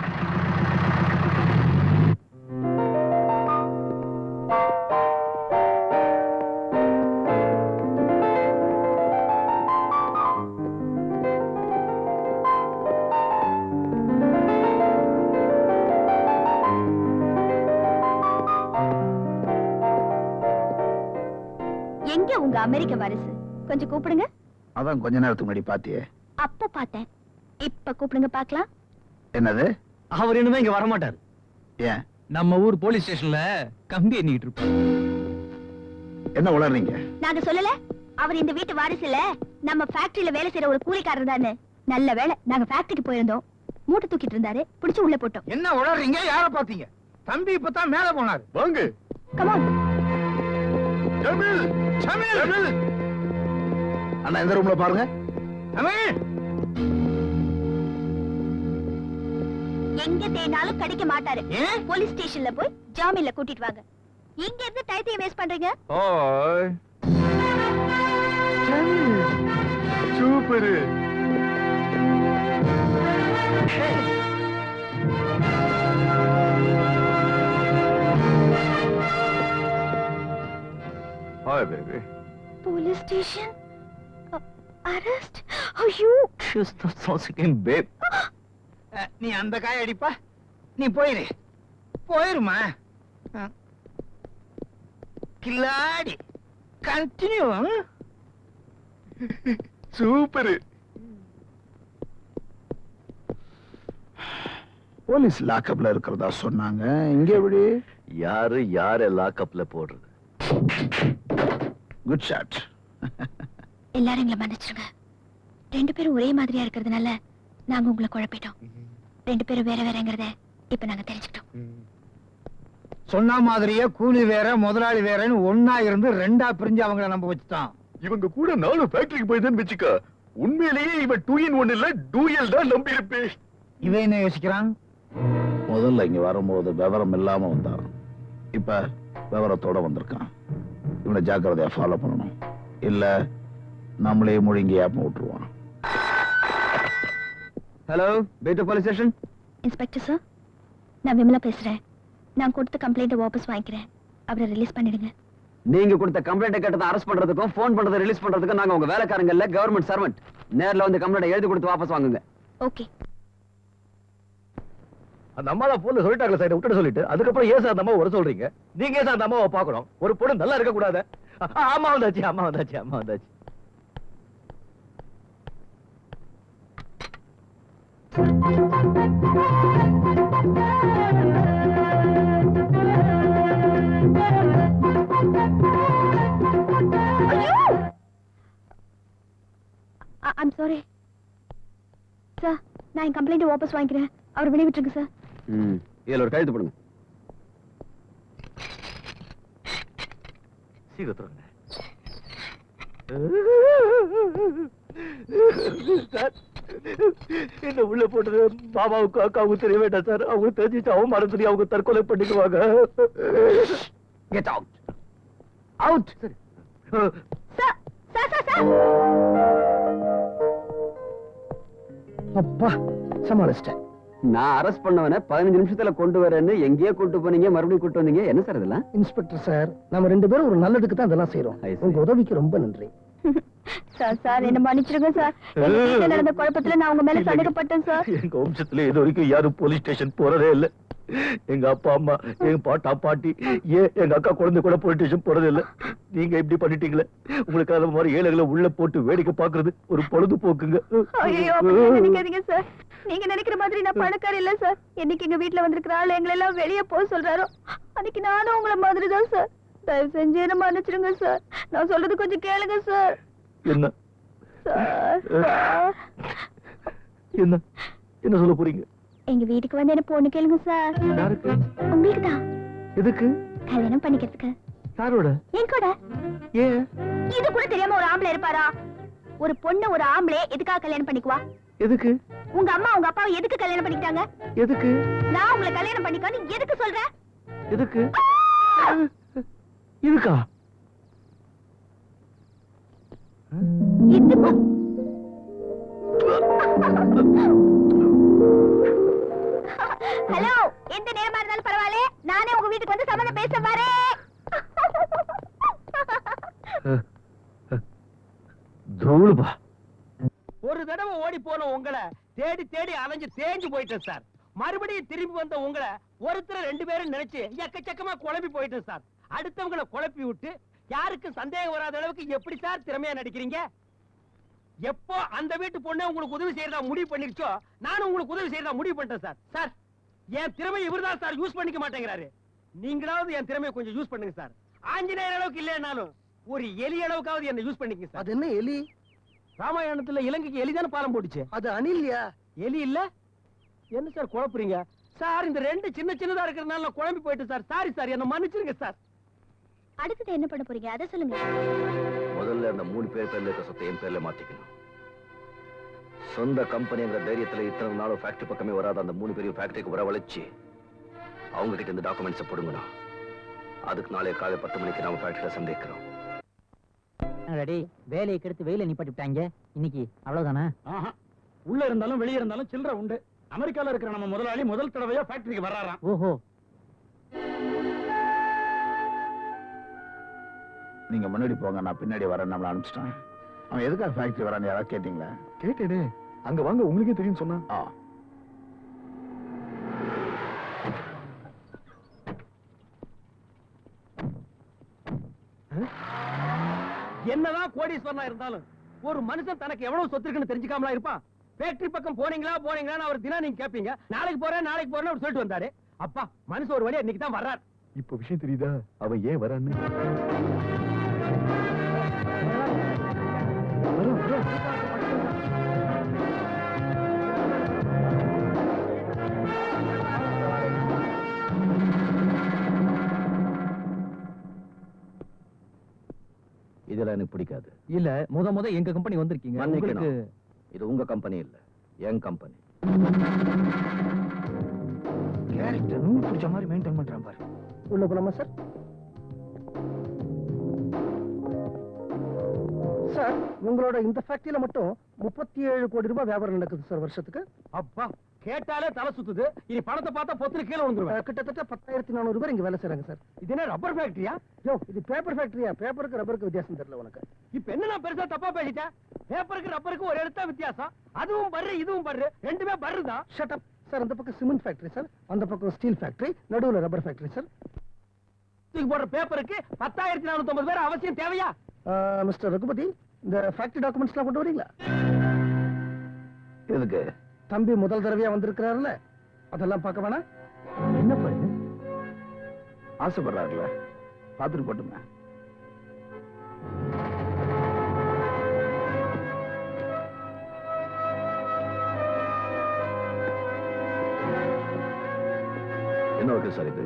எங்க உங்க அமெரிக்க வாரிசு? கொஞ்சம் கூப்பிடுங்க. அதான் கொஞ்ச நேரத்துக்கு முன்னாடி பாத்தியே. அப்ப பார்த்தேன், இப்ப கூப்பிடுங்க பாக்கலாம். என்னது? அவர் இனிமே இங்க வர மாட்டாரு. ஏன்? நம்ம ஊர் போலீஸ் ஸ்டேஷன்ல கம்பி எண்ணிட்டு இருப்பாரு. என்ன உளறீங்க? நாங்க சொல்லல அவர் இந்த வீட்டு வாரிசு இல்ல, நம்ம ஃபேக்டரியில வேலை செய்யற ஒரு கூலிக்காரர் தானே. நல்ல வேளை நாங்க ஃபேக்டரிக்கு போயிருந்தோம், மூட்டை தூக்கிட்டு இருந்தாரு, பிடிச்சு உள்ள போட்டோம். என்ன உளறீங்க? யார பாத்தீங்க? தம்பி இப்பதான் மேல போனாரு. வாங்க. Come on. ஜமீல், ஜமீல். அண்ணா இந்த ரூம்ல பாருங்க. ஜமீல், எங்க தேனாலும் கிடைக்க மாட்டாரு. போலீஸ் ஸ்டேஷன்ல போய் ஜாமீன்ல கூட்டிட்டு வாங்க. இங்க இருந்து டைத்தையும் வேஸ்ட் பண்றீங்க. Hi. Super. Hi baby. Police station arrest. ஐயோ, She's not so again, babe. நீ அந்த காய அடிப்பா. நீ போயிரு. போயிருமா? கில்லாடி. கண்டினியூ. சூப்பர். போலீஸ் லாக்அப்ல இருக்கிறதா சொன்னாங்க. இங்க எப்படி? யாரு யார லாக்அப்ல போடுறது? Good shot. எல்லாரும் எங்களை மன்னிச்சிருங்க. ரெண்டு பேரும் ஒரே மாதிரியா இருக்கிறதுனால நாங்க உங்களை குழப்பிட்டோம். ரெண்டு பேரும் வேற வேறங்கிறத இப்ப நாங்க தெரிஞ்சுக்கிட்டோம். சொன்ன மாதிரியே கூலி வேற முதலாளி வேறன்னு ஒன்னா இருந்து ரெண்டா பிரிஞ்சு அவங்கள நம்ப வச்சுட்டான். இவங்க கூட நானும் ஃபேக்டரிக்கு போய்தான் வெச்சுக்க. உண்மையிலேயே இவன் 2 in 1 இல்ல டூயல் தான் நம்பி இருப்பேன். இவன் என்ன யோசிக்கிறான்? முதல்ல இங்க வரும்போது விவரம் இல்லாம வந்தான். இப்ப விவரத்தோட வந்திருக்கான். இவனை ஜாக்கிரதையா ஃபாலோ பண்ணணும். இல்ல நம்மளே முழுங்கி ஆப்ப விட்டுருவான். ஹலோ, பேட்டா போலீஸ் ஸ்டேஷன். இன்ஸ்பெக்டர் சார், நான் விமலா பேசுறேன். நான் கொடுத்த கம்ப்ளைண்ட்டை வாபஸ் வாங்கிக்கிறேன். அவரை ரிலீஸ் பண்ணிடுங்க. நீங்க கொடுத்த கம்ப்ளைண்ட் கேட்டதை அரெஸ்ட் பண்றதுக்கும் போன் பண்றதை ரிலீஸ் பண்றதுக்கும் நாங்க உங்க வேலைக்காரங்க இல்ல, கவர்மெண்ட் சர்வெண்ட். நேர்ல வந்து கம்ப்ளைண்ட் எழுதி கொடுத்து வாபஸ் வாங்குங்க. ஓகே. அந்த அம்மா தான் போன்ல சொல்லிட்டாங்க சார், விட்டுட்டு சொல்லிட்டு அதுக்கப்புறம் ஏன் சார் அந்த அம்மா வர சொல்றீங்க? நீங்க ஏன் சார் அந்த அம்மாவை பார்க்கணும்? ஒரு பொண்ணு நல்லா இருக்க கூடாது? அம்மா வந்தாச்சு, அம்மா வந்தாச்சு, அம்மா வந்தாச்சு. I'm sorry sir. நான் என் கம்ப்ளைண்ட் வாபஸ் வாங்கிக்கிறேன். அவர் வெளியே விட்டுருங்க சார். இதுல ஒரு கையெழுத்து போடுங்க. சீக்கிரம் என்ன உள்ள போட்டது பாபாவுக்கு அக்காவுக்கு தெரிய வேண்டாம் சார். அவங்க தெரிஞ்சிச்சு அவமானம் தெரியும், அவங்க தற்கொலை பண்ணிக்குவாங்க. Get out out. அப்பா சமாளிச்சிட்டேன். நான் அரெஸ்ட் பண்ணவன 15 நிமிஷத்துல கொண்டு வரேன்னு எங்கேயோ கூட்டு போனீங்க, மறுபடியும் கூட்டு வந்தீங்க. என்ன சார் இதெல்லாம்? இன்ஸ்பெக்டர் சார், நம்ம 2 பேரும் ஒரு நல்லதுக்கு தான் இதெல்லாம் செய்யறோம். I see. உங்க உதவிக்கு ரொம்ப நன்றி. சார் என்ன மன்னிச்சிருங்க சார். எங்க வீட்டுல நடந்த குழப்பத்துல நான் உங்க மேல சந்தேகப்பட்டேன் சார். எங்க வம்சத்துல இது வரைக்கும் யாரும் போலீஸ் ஸ்டேஷன் போறதே இல்ல. எங்க அப்பா அம்மா, எங்க பாட்டா பாட்டி, எங்க அக்கா குழந்தை கூட போலீஸ் ஸ்டேஷன் போறதே இல்ல. நீங்க இப்படி பண்ணிட்டீங்களே. உங்களுக்கு அந்த மாதிரி ஏழைகளை உள்ள போட்டு வேடிக்கை பாக்குறது ஒரு பொழுதுபோக்குங்க. ஐயோ நினைக்காதீங்க சார். நீங்க நினைக்கிற மாதிரி நான் பணக்கார இல்ல சார். என்னைக்கு எங்க வீட்டுல வந்திருக்கிற ஆள் எங்களை எல்லாம் வெளியே போக சொல்றாரோ அன்னைக்கு நானும் உங்களை மாதிரி தான் சார். தயவு செஞ்சு என்ன மன்னிச்சிருங்க சார். நான் சொல்றது கொஞ்சம் கேளுங்க சார். என்ன சார் என்ன என்ன சொல்ல போறீங்க? எங்க வீட்டுக்கு வந்து என்ன பொண்ணு கேளுங்க சார். யாருக்கு? உங்களுக்கு தான். எதுக்கு? கல்யாணம் பண்ணிக்கிறதுக்கு. யாரோட? என் கூட. ஏன்? இது கூட தெரியாம ஒரு ஆம்பளை இருப்பாரா? ஒரு பொண்ணு ஒரு ஆம்பளை எதுக்காக கல்யாணம் பண்ணிக்குவா? எதுக்கு? உங்க அம்மா உங்க அப்பாவை எதுக்கு கல்யாணம் பண்ணிக்கிட்டாங்க? எதுக்கு? நான் உங்களை கல்யாணம் பண்ணிக்கோன்னு எதுக்கு சொல்றேன்? எதுக்கு? இதுக்கா? இதுக்கு. ஹலோ, எந்த நேரமா இருந்தாலும் பரவாயில்ல, நானே உங்க வீட்டுக்கு வந்து சம்மந்தம் பேச வரேன். தூளுபா. ஒரு தடவை ஓடி போன உங்களை தேடி தேடி அலைஞ்சு தேஞ்சு போயிட்டேன் சார். மறுபடியும் திரும்பி வந்த உங்களை ஒருத்தர் 2 பேரும் நினைச்சு எக்கச்சக்கமா குழப்பி போயிட்டேன் சார். அடுத்தவங்களை குழப்பி விட்டு யாருக்கும் சந்தேகம் வராத அளவுக்கு எப்படி சார் திறமையா நடிக்கிறீங்க? எப்போ அந்த வீட்டு பொண்ணு உங்களுக்கு உதவி செய்யறதா முடிவு பண்ணிருச்சோ, நானும் உங்களுக்கு உதவி செய்யறதா முடிவு பண்ணிட்டேன் சார். சார், என் திறமை இவர்தான் சார் யூஸ் பண்ணிக்க மாட்டேங்கிறாரு. நீங்களாவது என் திறமையை கொஞ்சம் யூஸ் பண்ணுங்க சார். ஆஞ்சநேயர் அளவுக்கு இல்லைனாலும் ஒரு எலி அளவுக்காவது என்ன யூஸ் பண்ணிக்க சார். அது என்ன எலி? ராமாயணத்துல இலங்கைக்கு எலிதான பாலம் போட்டுச்சு. அது அணில்யா? எலி இல்ல. என்ன சார் குழப்புறீங்க சார்? இந்த 2 சின்ன சின்னதா இருக்கிறதுனால நான் குழம்பி போயிட்டு சார். சாரி சார், என்ன மன்னிச்சிருங்க சார். அடுத்தது என்ன பண்ண போறீங்க அதை சொல்லுங்க. முதல்ல அந்த 3 பேர் பேர்ல இருக்க சொத்தை என் பேர்ல மாத்திக்கணும். சொந்த கம்பெனிங்கிற தைரியத்துல இத்தனை நாளும் ஃபேக்டரி பக்கமே வராத அந்த 3 பேரையும் ஃபேக்டரிக்கு வரவழைச்சு அவங்க கிட்ட இந்த டாக்குமெண்ட்ஸை போடுங்கணும். அதுக்கு நாளை காலை 10 மணிக்கு நாம ஃபேக்டரியில சந்திக்கிறோம். ரெடி, வேலையை கெடுத்து வெயில நிப்பாட்டிட்டாங்க. இன்னைக்கு அவ்வளவுதானா? உள்ள இருந்தாலும் வெளியே இருந்தாலும் சில்லற உண்டு. அமெரிக்கால இருக்கிற நம்ம முதலாளி முதல் தடவையா ஃபேக்டரிக்கு வர்றாராம். ஓஹோ. நீங்க முன்னாடி போங்க, நான் பின்னாடி வரேன். நம்மள அனுப்பிச்சிட்டேன். அவன் எதுக்காக ஃபேக்டரி வரான்னு யாராவது கேட்டீங்களா? கேட்டேனே, அங்க வாங்க உங்களுக்கே தெரியும் சொன்னா. என்னதான் கோடீஸ்வரனா இருந்தாலும் ஒரு மனுஷன் தனக்கு எவ்வளவு சொத்து இருக்குன்னு தெரிஞ்சுக்காமலா இருப்பான்? ஃபேக்டரி பக்கம் போனீங்களான்னு அவர் தினம் நீங்க கேப்பீங்க. நாளைக்கு போறேன்னு அவர் சொல்லிட்டு வந்தாரு. அப்பா, மனுஷன் ஒரு வழியா இன்னைக்கு தான் வர்றார். இப்ப விஷயம் தெரியுதா அவன் ஏன் வரான்னு? இதெல்லாம் எனக்கு பிடிக்காது. இல்ல, முத எங்க கம்பெனி வந்திருக்கீங்க. உங்களுக்கு இது உங்க கம்பெனி இல்ல, என் கம்பெனி. கேரக்டர் நூறு பிடிச்ச மாதிரி மெயின்டைன் பண்றான் பாரு. உள்ள போலாமா சார்? சார், உங்களோட இந்த ஃபேக்டரியில மட்டும் 37 கோடி ரூபாய் வியாபாரம் நடக்குது சார் வருஷத்துக்கு. அப்பா, கேட்டாலே தலை சுத்துது. இனி பணத்தை பார்த்தா பொத்துல கீழே விழுந்துருவேன். கிட்டத்தட்ட 10,400 பேர் இங்க வேலை செய்றாங்க சார். இது என்ன ரப்பர் ஃபேக்டரியா? யோ, இது பேப்பர் ஃபேக்டரியா? பேப்பருக்கு ரப்பருக்கு வித்தியாசம் தெரியல உனக்கு. இப்ப என்ன நான் பெருசா தப்பா பேசிட்டேன்? பேப்பருக்கு ரப்பருக்கு ஒரு எழுத்தா வித்தியாசம். அதுவும் பர்ரு இதுவும் பர்ரு, ரெண்டுமே பர்ரு தான். Shut up sir. அந்த பக்கம் சிமெண்ட் ஃபேக்டரி சார், அந்த பக்கம் ஸ்டீல் ஃபேக்டரி, நடுவுல ரப்பர் ஃபேக்டரி சார். தூக்கி போடுற பேப்பருக்கு 10,450 பேர் அவசியம் தேவையா? மிஸ்டர் ரகுபதி, இந்த ஃபேக்டரி டாக்குமெண்ட்ஸ்லாம் கொண்டு வரீங்களா? எதுக்கு? தம்பி முதல் தடவையா வந்திருக்கிறாருல, அதெல்லாம் பார்க்க வேணாம். என்ன பண்ணு? ஆசைப்படுறாருல, பார்த்துட்டு போட்டுங்க. என்ன ஓகே சார்? இது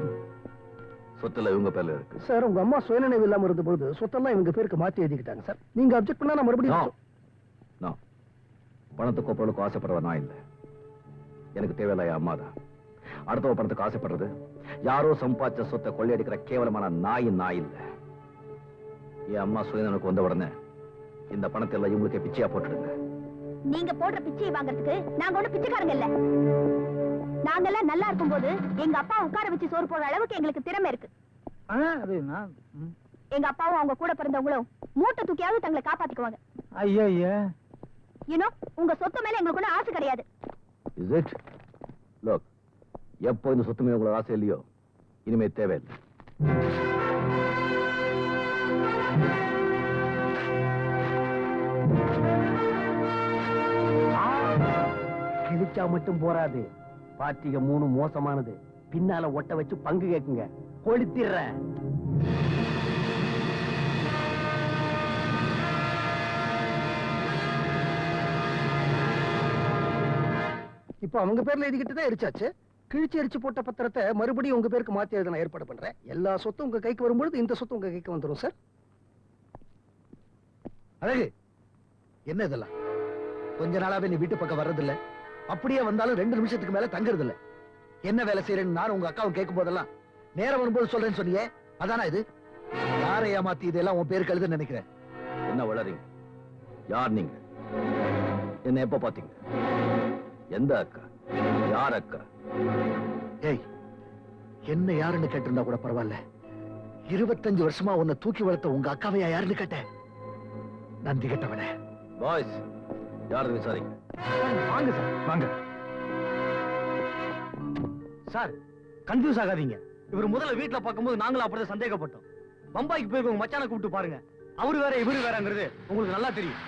சொத்துல இவங்க பேர்ல இருக்கு. சார் உங்க அம்மா சுயநினைவு இல்லாம இருந்த பொழுது சொத்தெல்லாம் இவங்க பேருக்கு மாத்தி எழுதிக்கிட்டாங்க சார். நீங்க அப்செக்ட் பண்ணா நான் மறுபடியும் பணத்துக்கு பொருளுக்கு ஆசைப்படுறவ நான் இல்லை. எனக்கு தேவையில்ல என் அம்மா தான். அடுத்தவ பணத்துக்கு ஆசைப்படுறது யாரோ சம்பாதிச்ச சொத்தை கொள்ளையடிக்கிற கேவலமான நாய் இல்லை. என் அம்மா சுயநினைவுக்கு வந்த உடனே இந்த பணத்தை எல்லாம் இவங்களுக்கே பிச்சையா போட்டுடுங்க. நீங்க போடுற பிச்சையை வாங்குறதுக்கு நாங்க ஒண்ணு பிச்சைக்காரங்க இல்ல. நாங்கெல்லாம் நல்லா இருக்கும் போது எங்க அப்பா உட்கார வச்சு சோறு போடுற அளவுக்கு எங்களுக்கு திறமை இருக்கு. எங்க அப்பாவும் அவங்க கூட பிறந்தவங்களும் மூட்டை தூக்கியாவது தங்களை காப்பாத்திக்குவாங்க. ஐயா உங்க சொத்து மேல எங்களுக்கு ஒண்ணு ஆசை கிடையாது. Is it? Look, எப்போ இந்த சொத்து மேல உங்களுக்கு ஆசை இல்லையோ இனிமே தேவையில்லை. கிழிச்சா மட்டும் போராது. பார்ட்டிக 3 மோசமானது. பின்னால ஒட்ட வச்சு பங்கு கேக்குங்க. கொளுத்திடுறேன். இப்ப அவங்க பேர்ல எழுதிக்கிட்டு தான் எரிச்சாச்சு. கிழிச்சு எரிச்சு போட்ட பத்திரத்தை மறுபடியும் உங்க பேருக்கு மாத்தி எழுத நான் ஏற்பாடு பண்றேன். எல்லா சொத்தும் உங்க கைக்கு வரும்பொழுது இந்த சொத்து உங்க கைக்கு வந்துடும் சார். அழகு, என்ன இதெல்லாம்? கொஞ்ச நாளாவே நீ வீட்டு பக்கம் வர்றதில்ல. அப்படியே வந்தாலும் 2 நிமிஷத்துக்கு மேல தங்குறது இல்ல. என்ன வேலை செய்யறேன்னு நான் உங்க அக்காவும் கேட்கும் போதெல்லாம் நேரம் வரும்போது சொல்றேன்னு சொன்னியே, அதானா இது? யாரை ஏமாத்தி இதெல்லாம் உன் பேருக்கு எழுதுன்னு நினைக்கிறேன். என்ன வளரீங்க? யார் நீங்க? என்ன எப்ப பாத்தீங்க? எந்த அக்கா? யார் அக்கா? ஏய், என்ன யாருன்னு கேட்டிருந்தா கூட பரவாயில்ல. 25 வருஷமா உன்னை தூக்கி வளர்த்த உங்க அக்காவையா யாருன்னு கேட்டேன். நன்றி கேட்டவனே. பாய்ஸ், யாரு விசாரிங்க. வாங்க சார், வாங்க சார். கன்ஃபியூஸ் ஆகாதீங்க. இவர் முதல்ல வீட்டுல பார்க்கும்போது நாங்களும் அப்படிதான் சந்தேகப்பட்டோம். பம்பாய்க்கு போய் உங்க மச்சானை கூப்பிட்டு பாருங்க. அவரு வேற இவரு வேறங்கிறது உங்களுக்கு நல்லா தெரியும்.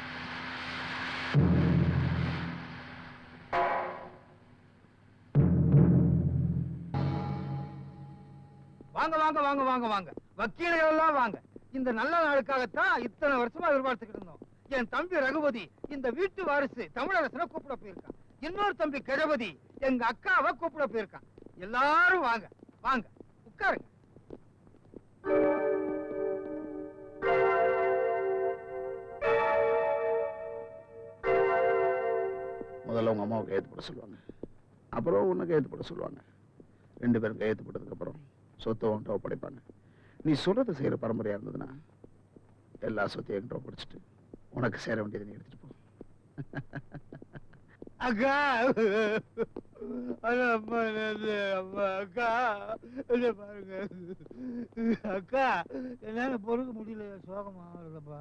வாங்க வாங்க வாங்க வாங்க வாங்க வக்கீல்கள் எல்லாம் வாங்க. இந்த நல்ல நாளுக்காகத்தான் இத்தனை வருஷமா எதிர்பார்த்துக்கிட்டு இருந்தோம். என் தம்பி ரகுபதி இந்த வீட்டு வாரிசு தமிழரசனை கூப்பிட போயிருக்கான். இன்னொரு தம்பி கணபதி எங்க அக்காவை கூப்பிட போயிருக்கான். எல்லாரும் வாங்க வாங்க உட்காருங்க. முதல்ல உங்க அம்மாவை கையெழுத்து போட சொல்லுவாங்க. அப்புறம் உன்னை கையெழுத்து போட சொல்லுவாங்க. 2 பேரும் கையெழுத்து போட்டதுக்கு அப்புறம் சொத்தை உன்கிட்ட ஒப்படைப்பாங்க. நீ சொல்றதை செய்யற பரம்பரையா இருந்ததுன்னா எல்லா சொத்தையும் என்கிட்ட ஒப்படைச்சிட்டு உனக்கு சேர வேண்டியதை நீ எடுத்துட்டு போ. அக்கா அம்மா அக்கா பாருங்க அக்கா, என்னால பொறுக்க முடியல. சோகமா வருதப்பா.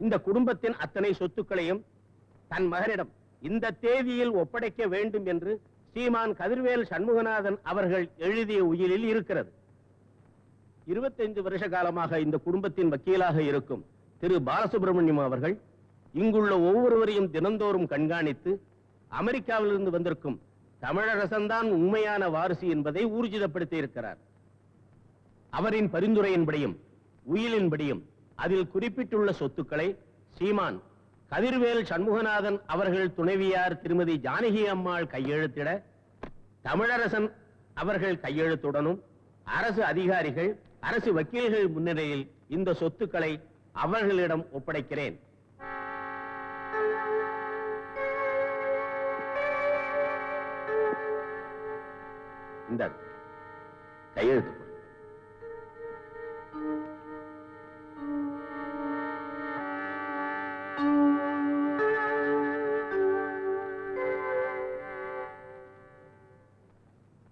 இந்த குடும்பத்தின் அத்தனை சொத்துக்களையும் தன் மகனிடம் இந்த தேதியில் ஒப்படைக்க வேண்டும் என்று ஸ்ரீமான் கதிர்வேல் சண்முகநாதன் அவர்கள் எழுதிய உயிலில் இருக்கிறது. 25 வருஷ காலமாக இந்த குடும்பத்தின் வக்கீலாக இருக்கும் திரு பாலசுப்ரமணியம் அவர்கள் இங்குள்ள ஒவ்வொருவரையும் தினந்தோறும் கண்காணித்து அமெரிக்காவிலிருந்து வந்திருக்கும் தமிழரசன்தான் உண்மையான வாரிசு என்பதை ஊர்ஜிதப்படுத்தி இருக்கிறார். அவரின் பரிந்துரையின்படியும் உயிலின்படியும் அதில் குறிப்பிட்டுள்ள சொத்துக்களை ஸ்ரீமான் கதிர்வேல் சண்முகநாதன் அவர்கள் துணைவியார் திருமதி ஜானகி அம்மாள் கையெழுத்திட தமிழரசன் அவர்கள் கையெழுத்துடனும் அரசு அதிகாரிகள் அரசு வக்கீல்கள் முன்னிலையில் இந்த சொத்துக்களை அவர்களிடம் ஒப்படைக்கிறேன். இந்த கையெழுத்து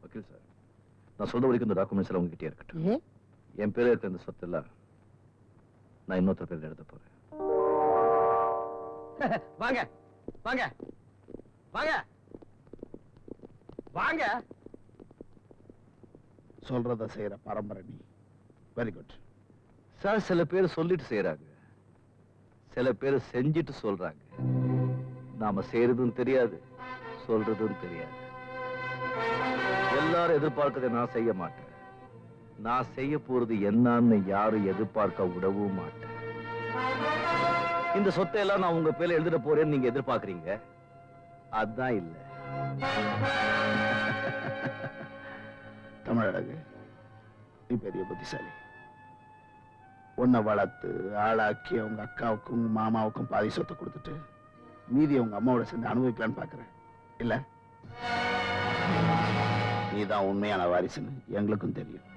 வக்கீல் சார், நான் சொல்ற வரைக்கும் இந்த டாக்குமெண்ட்ஸ் எல்லாம் உங்ககிட்டே இருக்கட்டும். என் பேர்ல இருக்க இந்த சொத்து எல்லாம் நான் இன்னொருத்தர் பேர்ல எழுத போறேன். வாங்க வாங்க வாங்க வாங்க. சொல்றத செய்யற பரம்பரை நீ. Very good sir. சில பேர் சொல்லிட்டு செய்யறாங்க, சில பேர் செஞ்சிட்டு சொல்றாங்க. நாம செய்யறதும் தெரியாது, சொல்றதும் தெரியாது. எல்லாரும் எதிர்பார்க்கறதை நான் செய்ய மாட்டேன். நான் செய்ய போறது என்னன்னு யாரும் எதிர்பார்க்க விடவும் மாட்டேன். இந்த சொத்தை எல்லாம் நான் உங்க பேர்ல எழுதிட போறேன்னு நீங்க எதிர்பார்க்கறீங்க. அதான் இல்ல. தமிழழகு, நீ பெரிய புத்திசாலி. உன்னை வளர்த்து ஆளாக்கி உங்க அக்காவுக்கும் உங்க மாமாவுக்கும் பாதி சொத்தை கொடுத்துட்டு மீதி உங்க அம்மாவோட சேர்ந்து அனுபவிக்கலான்னு பாக்குறேன் இல்ல? நீதான் உண்மையான வாரிசுன்னு எங்களுக்கும் தெரியும்.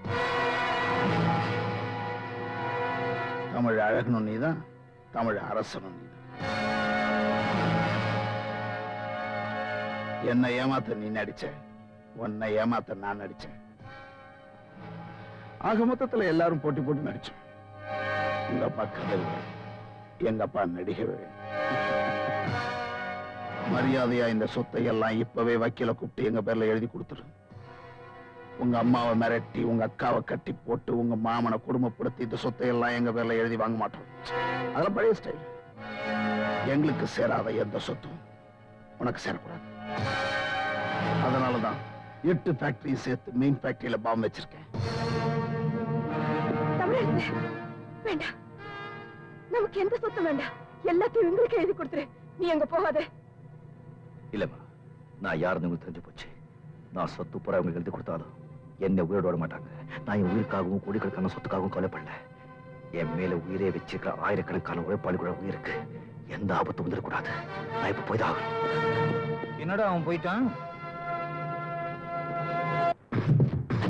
தமிழ் அழகனும் நீதான், தமிழ் அரசனும் நீதான். என்னை ஏமாத்த நீ நடிச்ச, உன்னை ஏமாத்த நான் நடிச்சேன். ஆக மொத்தத்துல எல்லாரும் போட்டி போட்டு நடிச்சோம். உங்க அப்பா கதல், எங்க அப்பா நடிகவே. மரியாதையா இந்த சொத்தை எல்லாம் இப்பவே வக்கீல கூப்பிட்டு எங்க பேர்ல எழுதி கொடுத்துரு. உங்க அம்மாவை மிரட்டி உங்க அக்காவை கட்டி போட்டு உங்க மாமனை குடும்பப்படுத்தி இந்த சொத்தை எல்லாம் எங்க பேர்ல எழுதி வாங்க மாட்டோம். அதெல்லாம் பழைய ஸ்டைல். எங்களுக்கு சேராத எந்த சொத்தும் உனக்கு சேரக்கூடாது. அதனாலதான் 8 ஃபேக்டரி சேர்த்து மெயின் ஃபேக்டரியில பாம்பு வச்சிருக்கேன். வேண்டாம், நமக்கு எந்த சொத்தும் வேண்டாம். எல்லாத்தையும் எங்களுக்கு எழுதி கொடுத்துரு. நீ அங்க போகாத. இல்லம்மா, நான் யாருன்னு உங்களுக்கு தெரிஞ்சு போச்சு. நான் சொத்து பூரா அவங்க எழுதி கொடுத்தாலும் என்ன உயிரோட விட மாட்டாங்க. நான் என் உயிருக்காகவும் கோடிக்கணக்கான சொத்துக்காகவும் கவலைப்படல. என் மேல உயிரே வச்சிருக்கிற ஆயிரக்கணக்கான உழைப்பாளி கூட உயிருக்கு எந்த ஆபத்தும் வந்துடக்கூடாது. நான் இப்ப போய்தான். என்னடா அவன் போயிட்டான்?